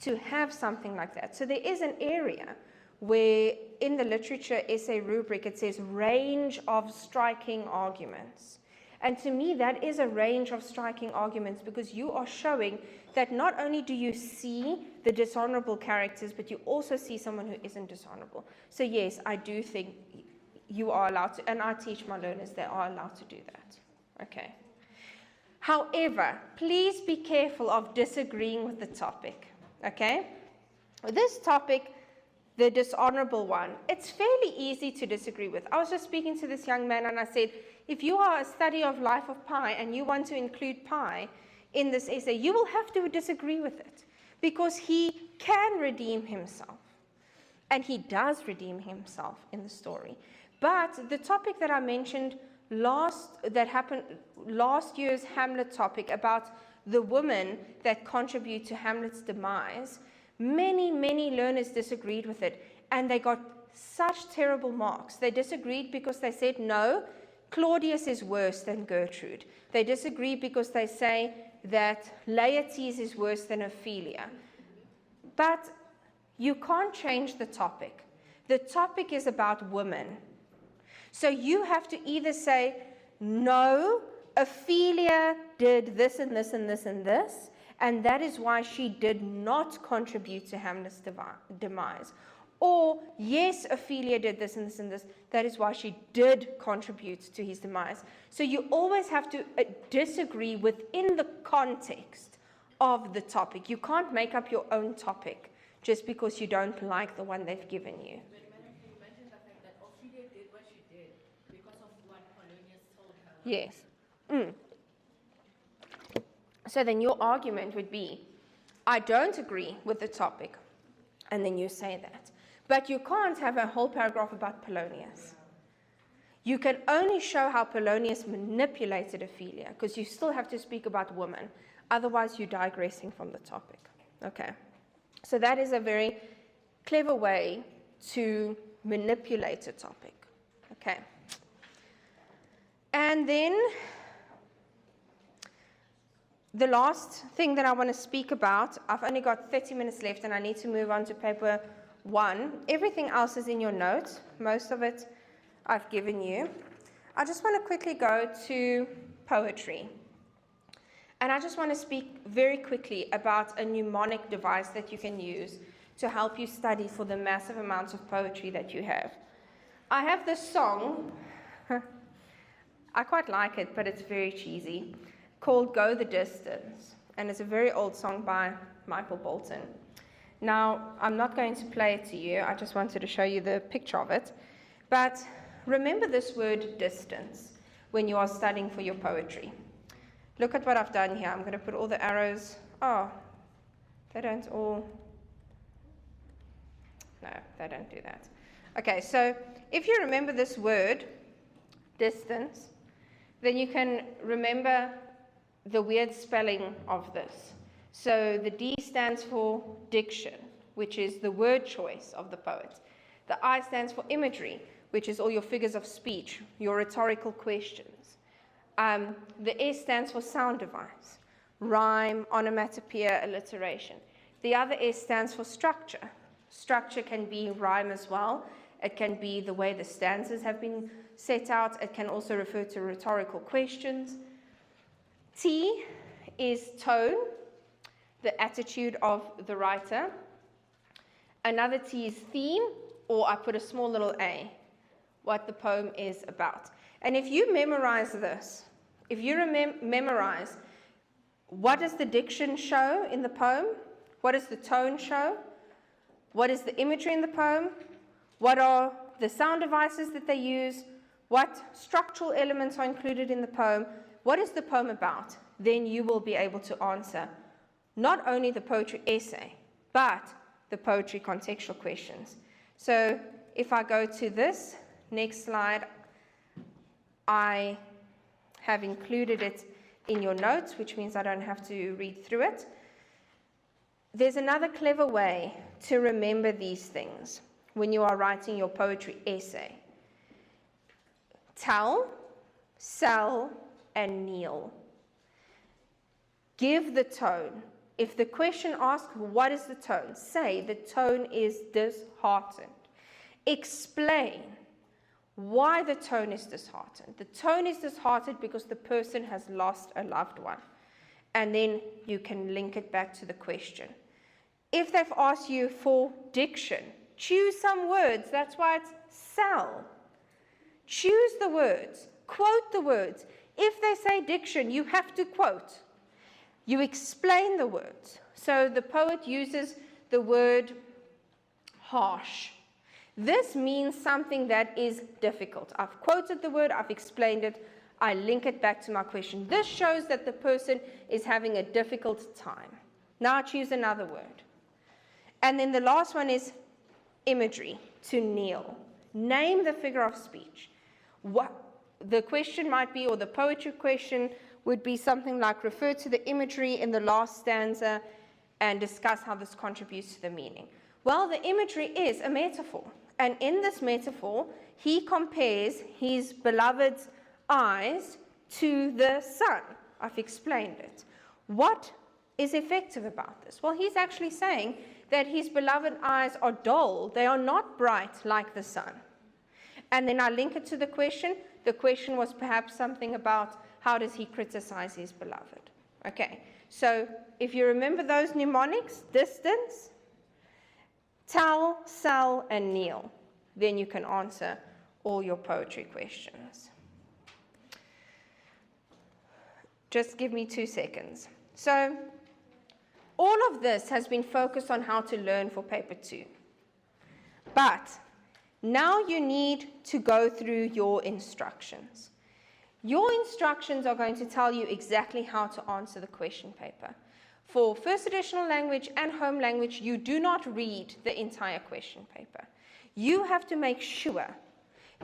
to have something like that. So there is an area where in the literature essay rubric it says range of striking arguments. And to me that is a range of striking arguments because you are showing that not only do you see the dishonorable characters, but you also see someone who isn't dishonorable. So yes, I do think you are allowed to, and I teach my learners they are allowed to do that. Okay. However, please be careful of disagreeing with the topic. Okay? This topic, the dishonorable one, it's fairly easy to disagree with. I was just speaking to this young man and I said, if you are a study of life of Pi and you want to include Pi in this essay, you will have to disagree with it because he can redeem himself. And he does redeem himself in the story. But the topic that I mentioned last year's Hamlet topic about the women that contribute to Hamlet's demise, many, many learners disagreed with it, and they got such terrible marks. They disagreed because they said, no, Claudius is worse than Gertrude. They disagreed because they say that Laertes is worse than Ophelia. But you can't change the topic. The topic is about women. So you have to either say, no, Ophelia did this and this and this and this, and that is why she did not contribute to Hamlet's demise. Or, yes, Ophelia did this and this and this, that is why she did contribute to his demise. So you always have to disagree within the context of the topic. You can't make up your own topic just because you don't like the one they've given you. You mentioned the fact that Ophelia did what she did because of what Polonius told her. Yes. So then your argument would be, I don't agree with the topic, and then you say that. But you can't have a whole paragraph about Polonius. You can only show how Polonius manipulated Ophelia, because you still have to speak about women. Otherwise, you're digressing from the topic. Okay. So that is a very clever way to manipulate a topic. Okay. And then the last thing that I want to speak about, I've only got 30 minutes left and I need to move on to paper 1. Everything else is in your notes. Most of it I've given you. I just want to quickly go to poetry. And I just want to speak very quickly about a mnemonic device that you can use to help you study for the massive amounts of poetry that you have. I have this song, I quite like it, but it's very cheesy, called Go the Distance. And it's a very old song by Michael Bolton. Now, I'm not going to play it to you, I just wanted to show you the picture of it. But remember this word distance when you are studying for your poetry. Look at what I've done here. I'm going to put all the arrows. Oh, they don't all. No, they don't do that. Okay, so if you remember this word, distance, then you can remember the weird spelling of this. So the D stands for diction, which is the word choice of the poet. The I stands for imagery, which is all your figures of speech, your rhetorical questions. The S stands for sound device, rhyme, onomatopoeia, alliteration. The other S stands for structure. Structure can be rhyme as well. It can be the way the stanzas have been set out. It can also refer to rhetorical questions. T is tone, the attitude of the writer. Another T is theme, or I put a small little a, what the poem is about. And if you memorize this, if you memorize what does the diction show in the poem, what does the tone show, what is the imagery in the poem, what are the sound devices that they use, what structural elements are included in the poem, what is the poem about, then you will be able to answer not only the poetry essay, but the poetry contextual questions. So if I go to this next slide, I have included it in your notes, which means I don't have to read through it. There's another clever way to remember these things when you are writing your poetry essay. Tell, sell, and kneel. Give the tone. If the question asks, what is the tone? Say, the tone is disheartened. Explain why the tone is disheartened. The tone is disheartened because the person has lost a loved one. And then you can link it back to the question. If they've asked you for diction, choose some words. That's why it's sell. Choose the words. Quote the words. If they say diction, you have to quote. You explain the words. So the poet uses the word harsh. This means something that is difficult. I've quoted the word, I've explained it, I link it back to my question. This shows that the person is having a difficult time. Now choose another word. And then the last one is imagery, to kneel. Name the figure of speech. What the question might be, or the poetry question would be something like, refer to the imagery in the last stanza and discuss how this contributes to the meaning. Well, the imagery is a metaphor. And in this metaphor, he compares his beloved's eyes to the sun. I've explained it. What is effective about this? Well, he's actually saying that his beloved eyes are dull. They are not bright like the sun. And then I link it to the question. The question was perhaps something about how does he criticize his beloved? Okay, so if you remember those mnemonics, distance, tell, sell, and kneel, then you can answer all your poetry questions. Just give me 2 seconds. So all of this has been focused on how to learn for paper 2. But now you need to go through your instructions. Your instructions are going to tell you exactly how to answer the question paper. For first additional language and home language, you do not read the entire question paper. You have to make sure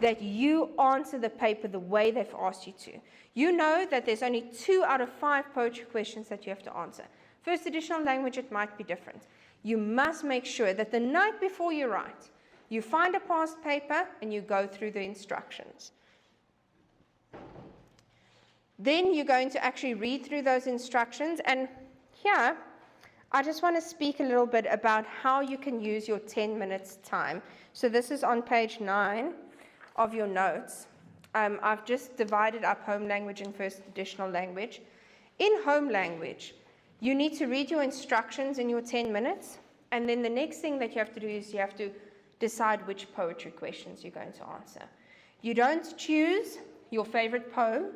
that you answer the paper the way they've asked you to. You know that there's only 2 out of 5 poetry questions that you have to answer. First additional language, it might be different. You must make sure that the night before you write, you find a past paper and you go through the instructions. Then you're going to actually read through those instructions, and here I just want to speak a little bit about how you can use your 10 minutes time. So this is on page 9 of your notes. I've just divided up home language and first additional language. In home language, you need to read your instructions in your 10 minutes, and then the next thing that you have to do is you have to decide which poetry questions you're going to answer. You don't choose your favorite poem.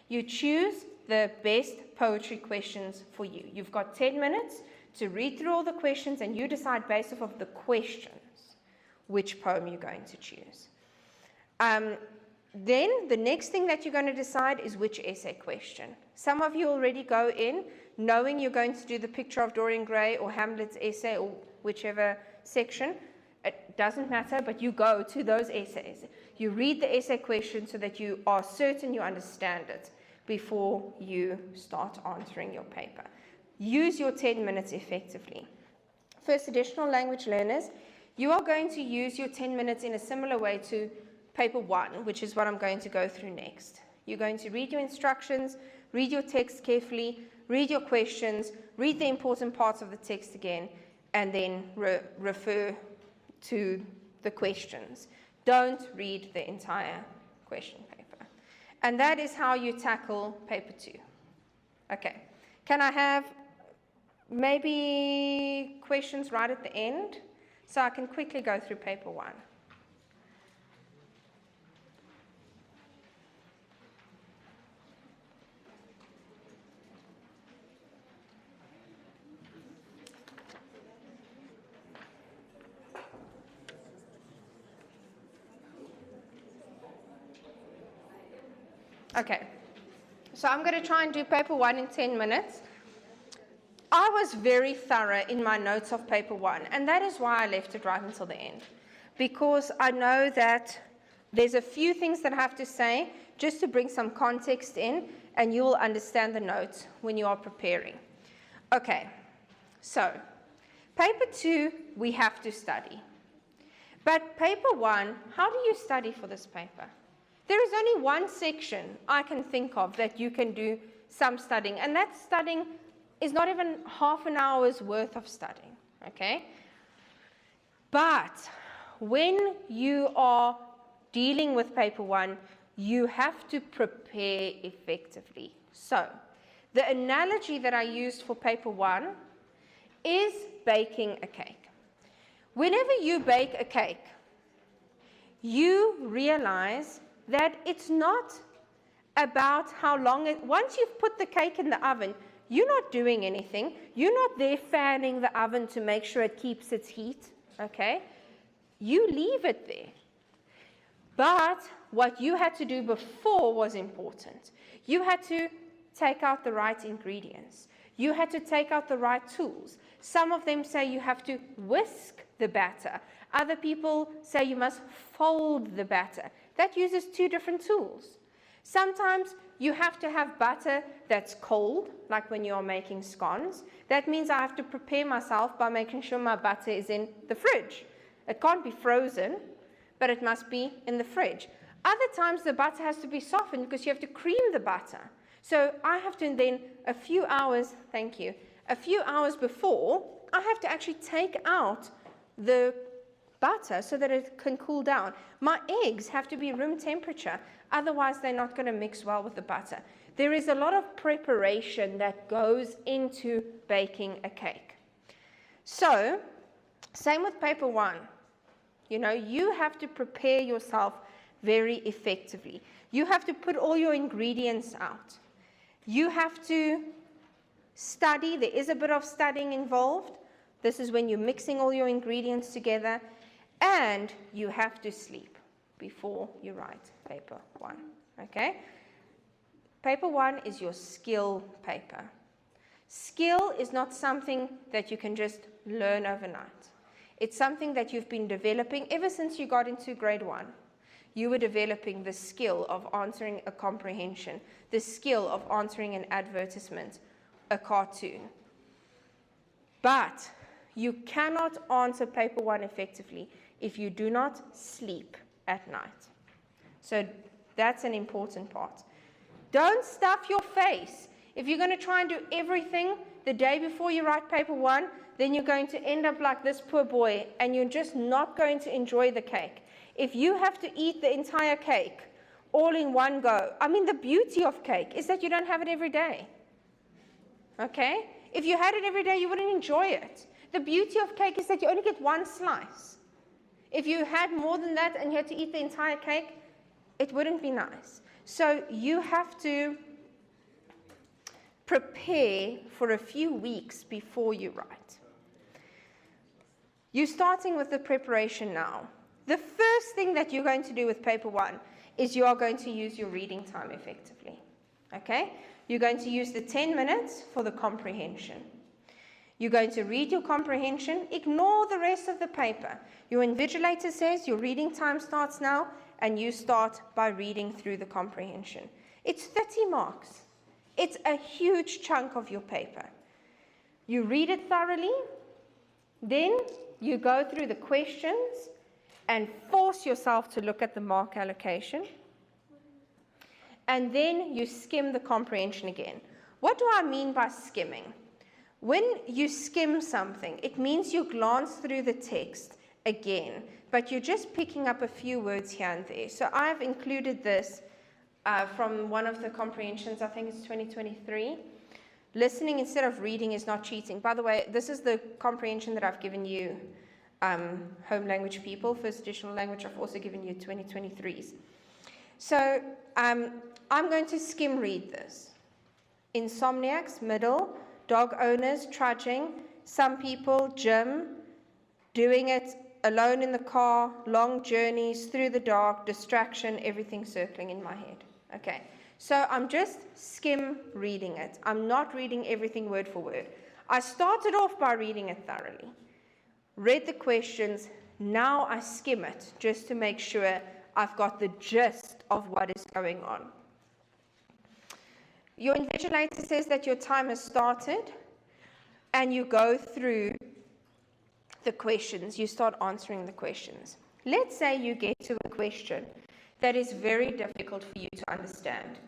You choose the best poetry questions for you. You've got 10 minutes to read through all the questions, and you decide based off of the questions which poem you're going to choose. Then the next thing that you're going to decide is which essay question. Some of you already go in knowing you're going to do the Picture of Dorian Gray or Hamlet's essay or whichever section. It doesn't matter, but you go to those essays. You read the essay question so that you are certain you understand it before you start answering your paper. Use your 10 minutes effectively. First additional language learners, you are going to use your 10 minutes in a similar way to paper 1, which is what I'm going to go through next. You're going to read your instructions, read your text carefully, read your questions, read the important parts of the text again, and then refer to the questions. Don't read the entire question paper. And that is how you tackle paper 2. Okay. Can I have maybe questions right at the end so I can quickly go through paper 1? Okay, so I'm going to try and do paper 1 in 10 minutes. I was very thorough in my notes of paper 1, and that is why I left it right until the end. Because I know that there's a few things that I have to say just to bring some context in, and you will understand the notes when you are preparing. Okay, so paper 2, we have to study. But paper 1, how do you study for this paper? There is only one section I can think of that you can do some studying, and that studying is not even half an hour's worth of studying, okay? But when you are dealing with paper 1, you have to prepare effectively. So, the analogy that I used for paper 1 is baking a cake. Whenever you bake a cake, you realize that it's not about how long once you've put the cake in the oven, you're not doing anything. You're not there fanning the oven to make sure it keeps its heat, okay? You leave it there. But what you had to do before was important. You had to take out the right ingredients. You had to take out the right tools. Some of them say you have to whisk the batter. Other people say you must fold the batter. That uses 2 different tools. Sometimes you have to have butter that's cold, like when you're making scones. That means I have to prepare myself by making sure my butter is in the fridge. It can't be frozen, but it must be in the fridge. Other times the butter has to be softened because you have to cream the butter. So I have to then, a few hours before, I have to actually take out the butter so that it can cool down. My eggs have to be room temperature, otherwise they're not going to mix well with the butter. There is a lot of preparation that goes into baking a cake. So, same with paper 1. You have to prepare yourself very effectively. You have to put all your ingredients out. You have to study. There is a bit of studying involved. This is when you're mixing all your ingredients together. And you have to sleep before you write paper 1, okay? Paper 1 is your skill paper. Skill is not something that you can just learn overnight. It's something that you've been developing ever since you got into grade 1. You were developing the skill of answering a comprehension, the skill of answering an advertisement, a cartoon. But you cannot answer paper 1 effectively if you do not sleep at night. So that's an important part. Don't stuff your face. If you're going to try and do everything the day before you write paper 1, then you're going to end up like this poor boy, and you're just not going to enjoy the cake. If you have to eat the entire cake all in one go, I mean, the beauty of cake is that you don't have it every day. Okay? If you had it every day, you wouldn't enjoy it. The beauty of cake is that you only get one slice. If you had more than that and you had to eat the entire cake, it wouldn't be nice. So you have to prepare for a few weeks before you write. You're starting with the preparation now. The first thing that you're going to do with paper 1 is you are going to use your reading time effectively. Okay? You're going to use the 10 minutes for the comprehension. You're going to read your comprehension, ignore the rest of the paper. Your invigilator says your reading time starts now, and you start by reading through the comprehension. It's 30 marks. It's a huge chunk of your paper. You read it thoroughly, then you go through the questions and force yourself to look at the mark allocation. And then you skim the comprehension again. What do I mean by skimming? When you skim something, it means you glance through the text again, but you're just picking up a few words here and there. So I've included this from one of the comprehensions, I think it's 2023. Listening instead of reading is not cheating. By the way, this is the comprehension that I've given you, home language people. First additional language, I've also given you 2023s. So I'm going to skim read this. Insomniacs, middle. Dog owners, trudging. Some people, gym. Doing it alone in the car. Long journeys, through the dark, distraction, everything circling in my head. Okay, so I'm just skim reading it. I'm not reading everything word for word. I started off by reading it thoroughly. Read the questions. Now I skim it just to make sure I've got the gist of what is going on. Your invigilator says that your time has started, and you go through the questions. You start answering the questions. Let's say you get to a question that is very difficult for you to understand.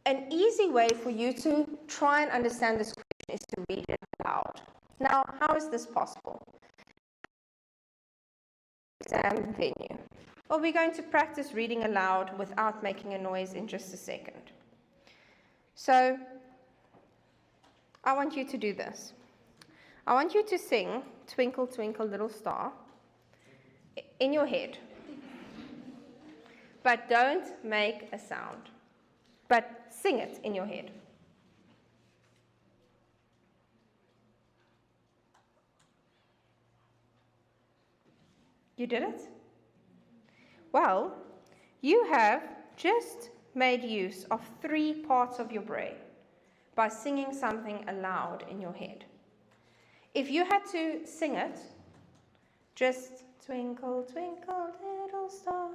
An easy way for you to try and understand this question is to read it aloud. Now, how is this possible? Exam venue. Well, we're going to practice reading aloud without making a noise in just a second. So, I want you to do this. I want you to sing Twinkle, Twinkle, Little Star in your head. But don't make a sound. But sing it in your head. You did it? Well, you have just made use of 3 parts of your brain by singing something aloud in your head. If you had to sing it, just twinkle, twinkle, little star,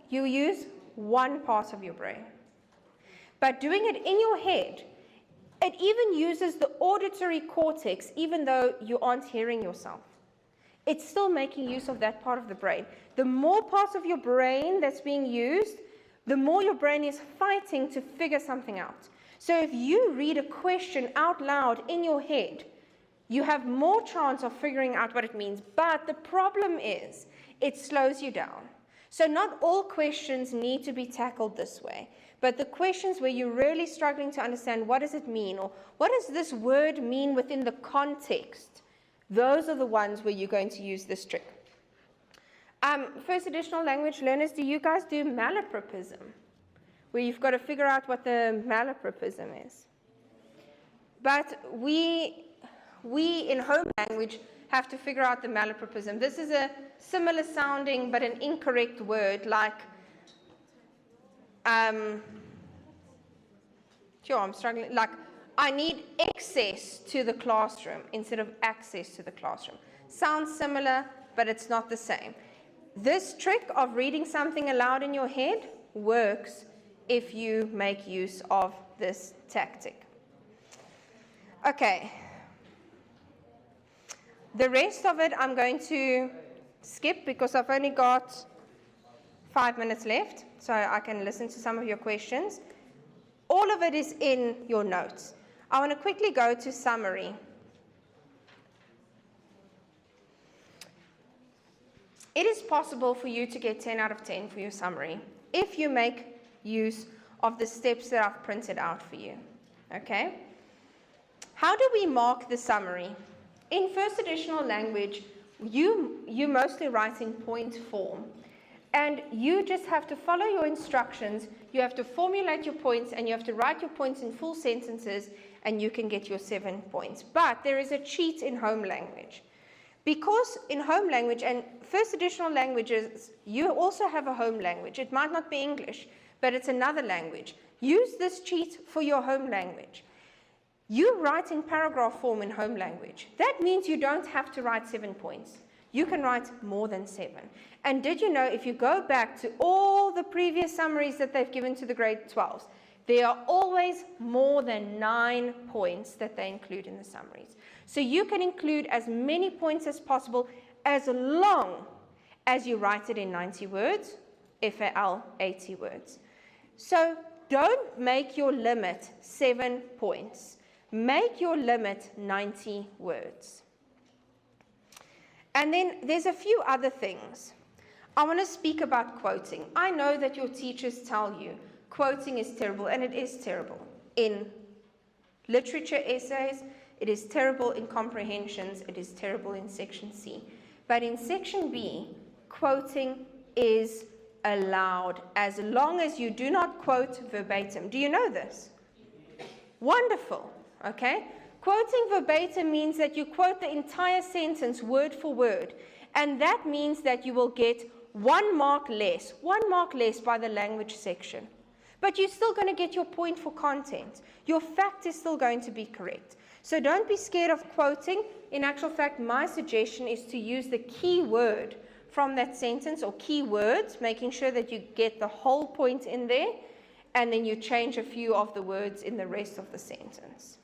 you use 1 part of your brain. But doing it in your head, it even uses the auditory cortex, even though you aren't hearing yourself. It's still making use of that part of the brain. The more parts of your brain that's being used, the more your brain is fighting to figure something out. So if you read a question out loud in your head, you have more chance of figuring out what it means. But the problem is, it slows you down. So not all questions need to be tackled this way. But the questions where you're really struggling to understand what does it mean, or what does this word mean within the context, those are the ones where you're going to use this trick. First additional language learners, do you guys do malapropism? Where you've got to figure out what the malapropism is. But we in home language have to figure out the malapropism. This is a similar sounding but an incorrect word, like Sure, I'm struggling. Like, I need access to the classroom instead of access to the classroom. Sounds similar, but it's not the same. This trick of reading something aloud in your head works if you make use of this tactic. Okay. The rest of it I'm going to skip because I've only got 5 minutes left, so I can listen to some of your questions. All of it is in your notes. I want to quickly go to summary. It is possible for you to get 10 out of 10 for your summary if you make use of the steps that I've printed out for you. Okay? How do we mark the summary? In first additional language, you mostly write in point form. And you just have to follow your instructions. You have to formulate your points, and you have to write your points in full sentences, and you can get your 7 points. But there is a cheat in home language. Because in home language and first additional languages, you also have a home language. It might not be English, but it's another language. Use this cheat for your home language. You write in paragraph form in home language. That means you don't have to write 7 points. You can write more than 7. And did you know, if you go back to all the previous summaries that they've given to the grade 12s, there are always more than 9 points that they include in the summaries. So you can include as many points as possible as long as you write it in 90 words, FAL 80 words. So don't make your limit 7 points. Make your limit 90 words. And then there's a few other things. I want to speak about quoting. I know that your teachers tell you quoting is terrible, and it is terrible. In literature essays, it is terrible in comprehensions, it is terrible in section C. But in section B, quoting is allowed as long as you do not quote verbatim. Do you know this? Wonderful, okay? Quoting verbatim means that you quote the entire sentence word for word, and that means that you will get 1 mark less by the language section. But you're still going to get your point for content. Your fact is still going to be correct. So don't be scared of quoting. In actual fact, my suggestion is to use the key word from that sentence, or key words, making sure that you get the whole point in there, and then you change a few of the words in the rest of the sentence.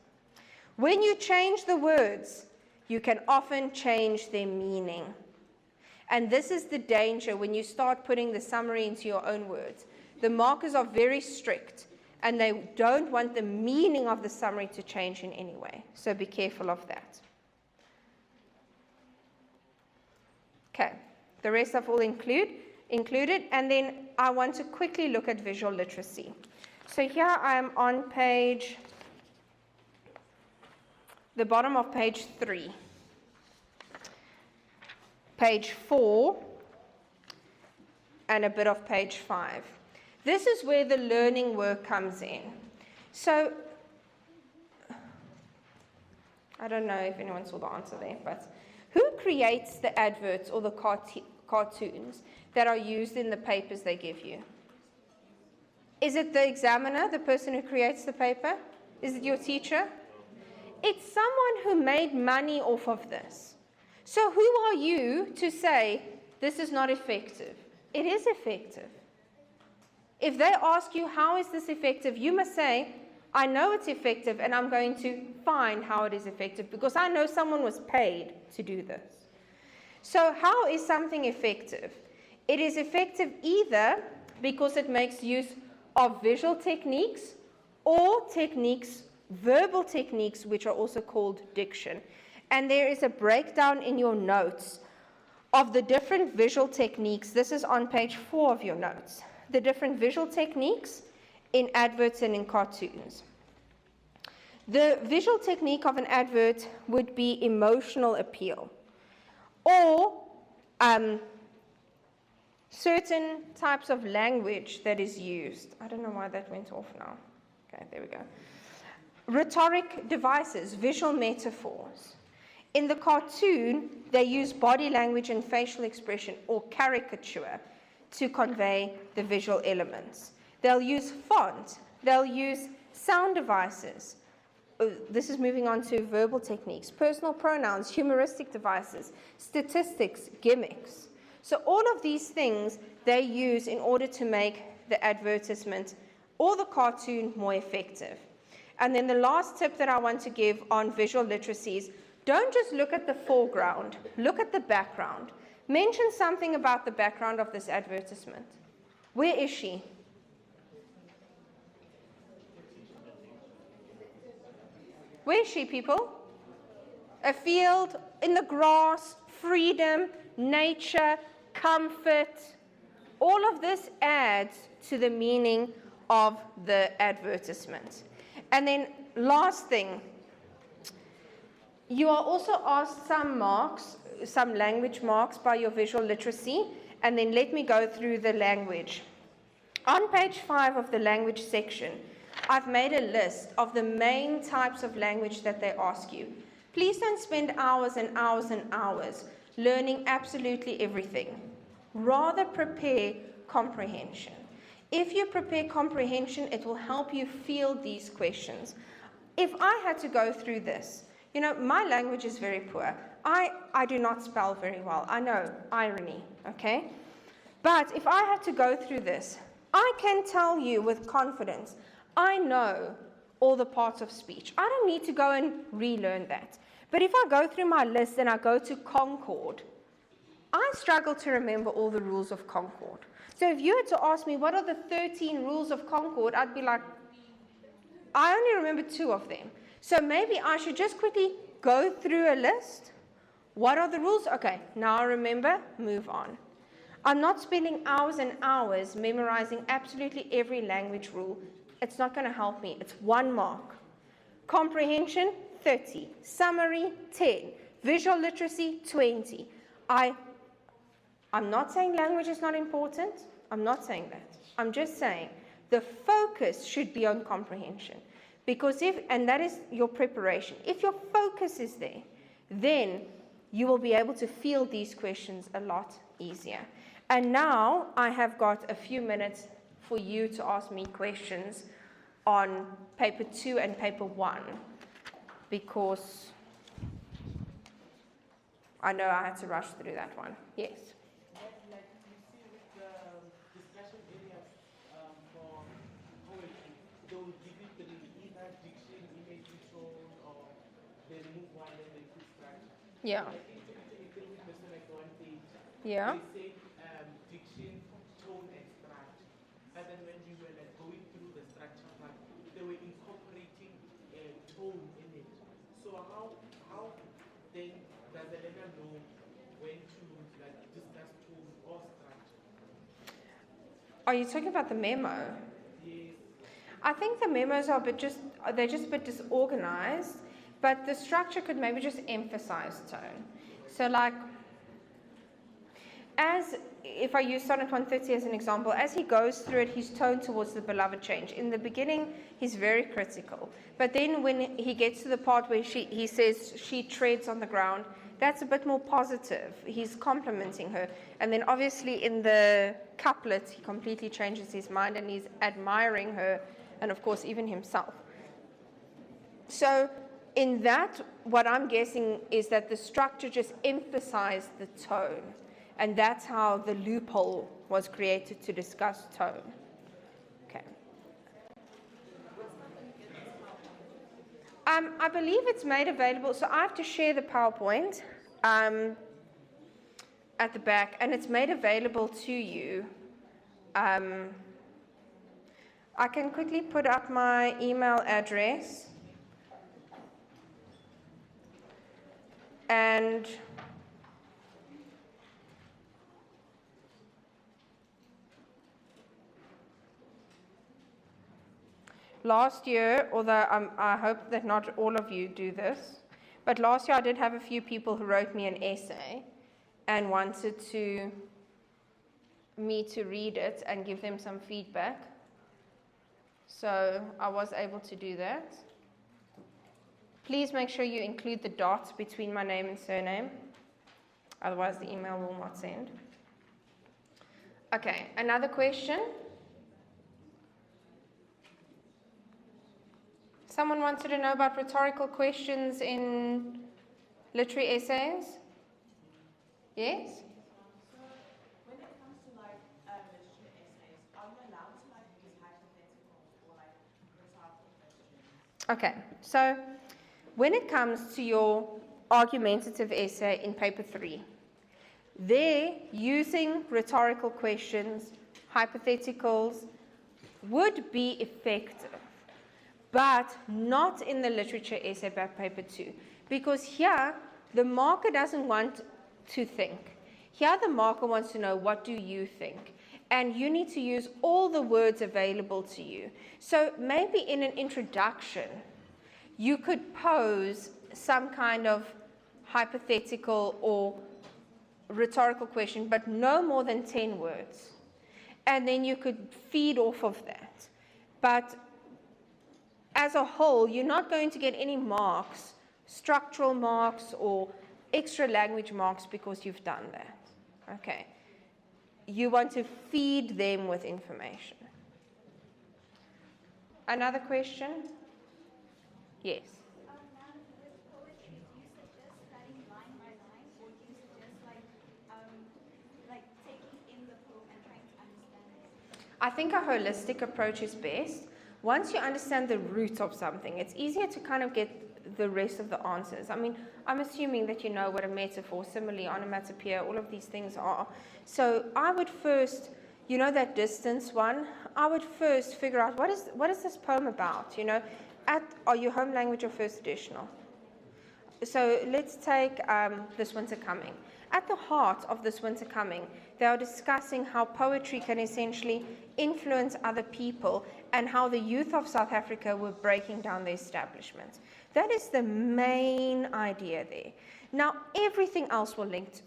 When you change the words, you can often change their meaning. And this is the danger when you start putting the summary into your own words. The markers are very strict, and they don't want the meaning of the summary to change in any way. So be careful of that. Okay, the rest I've all included, and then I want to quickly look at visual literacy. So here I am on the bottom of page 3. Page 4, and a bit of page 5. This is where the learning work comes in. So, I don't know if anyone saw the answer there, but who creates the adverts or the cartoons that are used in the papers they give you? Is it the examiner, the person who creates the paper? Is it your teacher? It's someone who made money off of this. So who are you to say this is not effective? It is effective. If they ask you, how is this effective? You must say, I know it's effective, and I'm going to find how it is effective because I know someone was paid to do this. So how is something effective? It is effective either because it makes use of visual techniques or techniques, verbal techniques, which are also called diction. And there is a breakdown in your notes of the different visual techniques. This is on page 4 of your notes. The different visual techniques in adverts and in cartoons. The visual technique of an advert would be emotional appeal, or certain types of language that is used. I don't know why that went off now. Okay, there we go. Rhetoric devices, visual metaphors. In the cartoon, they use body language and facial expression, or caricature, to convey the visual elements. They'll use font, they'll use sound devices. This is moving on to verbal techniques, personal pronouns, humoristic devices, statistics, gimmicks. So all of these things they use in order to make the advertisement or the cartoon more effective. And then the last tip that I want to give on visual literacy is don't just look at the foreground, look at the background. Mention something about the background of this advertisement. Where is she? Where is she, people? A field, in the grass, freedom, nature, comfort. All of this adds to the meaning of the advertisement. And then last thing, you are also asked some marks, some language marks by your visual literacy, and then let me go through the language. On page 5 of the language section, I've made a list of the main types of language that they ask you. Please don't spend hours and hours and hours learning absolutely everything. Rather prepare comprehension. If you prepare comprehension, it will help you field these questions. If I had to go through this, my language is very poor. I do not spell very well. I know, irony, okay? But if I had to go through this, I can tell you with confidence, I know all the parts of speech. I don't need to go and relearn that. But if I go through my list and I go to Concord, I struggle to remember all the rules of Concord. So if you had to ask me, what are the 13 rules of Concord, I'd be like, I only remember 2 of them. So maybe I should just quickly go through a list. What are the rules? Okay, now I remember, move on. I'm not spending hours and hours memorizing absolutely every language rule. It's not going to help me. It's 1 mark. Comprehension, 30. Summary, 10. Visual literacy, 20. I'm not saying language is not important. I'm not saying that. I'm just saying the focus should be on comprehension. Because and that is your preparation. If your focus is there, then you will be able to field these questions a lot easier. And now I have got a few minutes for you to ask me questions on paper 2 and paper 1, because I know I had to rush through that one. Yes. Like you see with the discussion areas for poetry, they will give you either diction, image, tone, or they remove one and they put structure. Yeah. Like in person like one page, Yeah. they say diction, tone, and structure. And then when we were like going through the structure part, they were incorporating tone in it. So how then does the learner know when to like discuss tone or structure? Are you talking about the memo? Yes. I think the memos are they're just a bit disorganized, but the structure could maybe just emphasize tone. So like, if I use Sonnet 130 as an example, as he goes through it, his tone towards the beloved change. In the beginning, he's very critical. But then when he gets to the part where he says she treads on the ground, that's a bit more positive. He's complimenting her. And then obviously in the couplet, he completely changes his mind and he's admiring her and of course even himself. So in that, what I'm guessing is that the structure just emphasized the tone. And that's how the loophole was created to discuss tone. Okay. I believe it's made available. So I have to share the PowerPoint at the back, and it's made available to you. I can quickly put up my email address. And last year, although I hope that not all of you do this, but last year I did have a few people who wrote me an essay and wanted me to read it and give them some feedback. So I was able to do that. Please make sure you include the dot between my name and surname. Otherwise the email will not send. Okay, another question. Someone wanted to know about rhetorical questions in literary essays? Yes? So when it comes to like literature essays, are you allowed to like use hypotheticals or like rhetorical questions? Okay, so when it comes to your argumentative essay in paper 3, there using rhetorical questions, hypotheticals would be effective, but not in the literature essay by paper 2, because here the marker doesn't want to think. Here the marker wants to know, what do you think? And you need to use all the words available to you. So maybe in an introduction, you could pose some kind of hypothetical or rhetorical question, but no more than 10 words. And then you could feed off of that. But as a whole, you're not going to get any marks, structural marks or extra language marks because you've done that. Okay. You want to feed them with information. Another question? Yes. Now, with poetry, do you suggest studying line by line, or do you suggest like taking in the poem and trying to understand it? I think a holistic approach is best. Once you understand the root of something, it's easier to kind of get the rest of the answers. I mean, I'm assuming that you know what a metaphor, simile, onomatopoeia, all of these things are. So I would first, you know that distance one? I would first figure out what is this poem about, you know? Are you home language or first editional? So let's take This Winter Coming. At the heart of This Winter Coming, they are discussing how poetry can essentially influence other people and how the youth of South Africa were breaking down the establishment. That is the main idea there. Now, everything else will link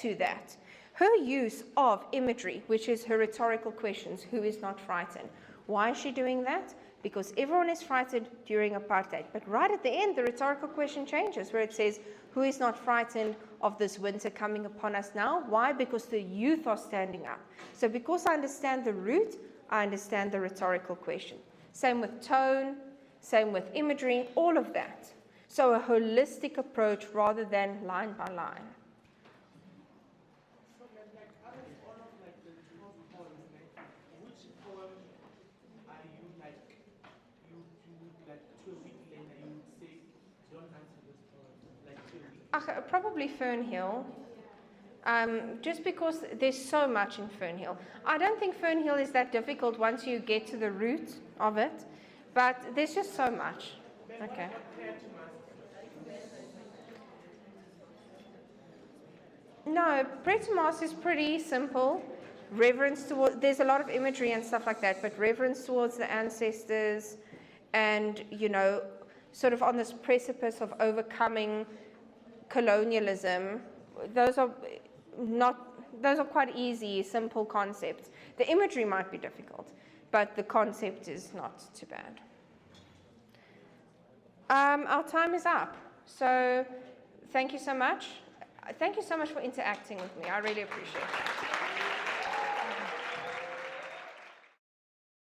to that. Her use of imagery, which is her rhetorical questions, who is not frightened? Why is she doing that? Because everyone is frightened during apartheid. But right at the end, the rhetorical question changes, where it says, who is not frightened of this winter coming upon us now? Why? Because the youth are standing up. So because I understand the root, I understand the rhetorical question. Same with tone, same with imagery, all of that. So a holistic approach rather than line by line. So like out of all of like the 12 poems, like which poem are you like you like to a week later you would say don't answer this poem like to a week? Probably Fernhill. Just because there's so much in Fernhill. I don't think Fernhill is that difficult once you get to the root of it, but there's just so much. Okay. No, prayer to Mass is pretty simple. Reverence towards, there's a lot of imagery and stuff like that, but reverence towards the ancestors and, you know, sort of on this precipice of overcoming colonialism, those are quite easy, simple concepts. The imagery might be difficult, but the concept is not too bad. Our time is up, so thank you so much. Thank you so much for interacting with me. I really appreciate it.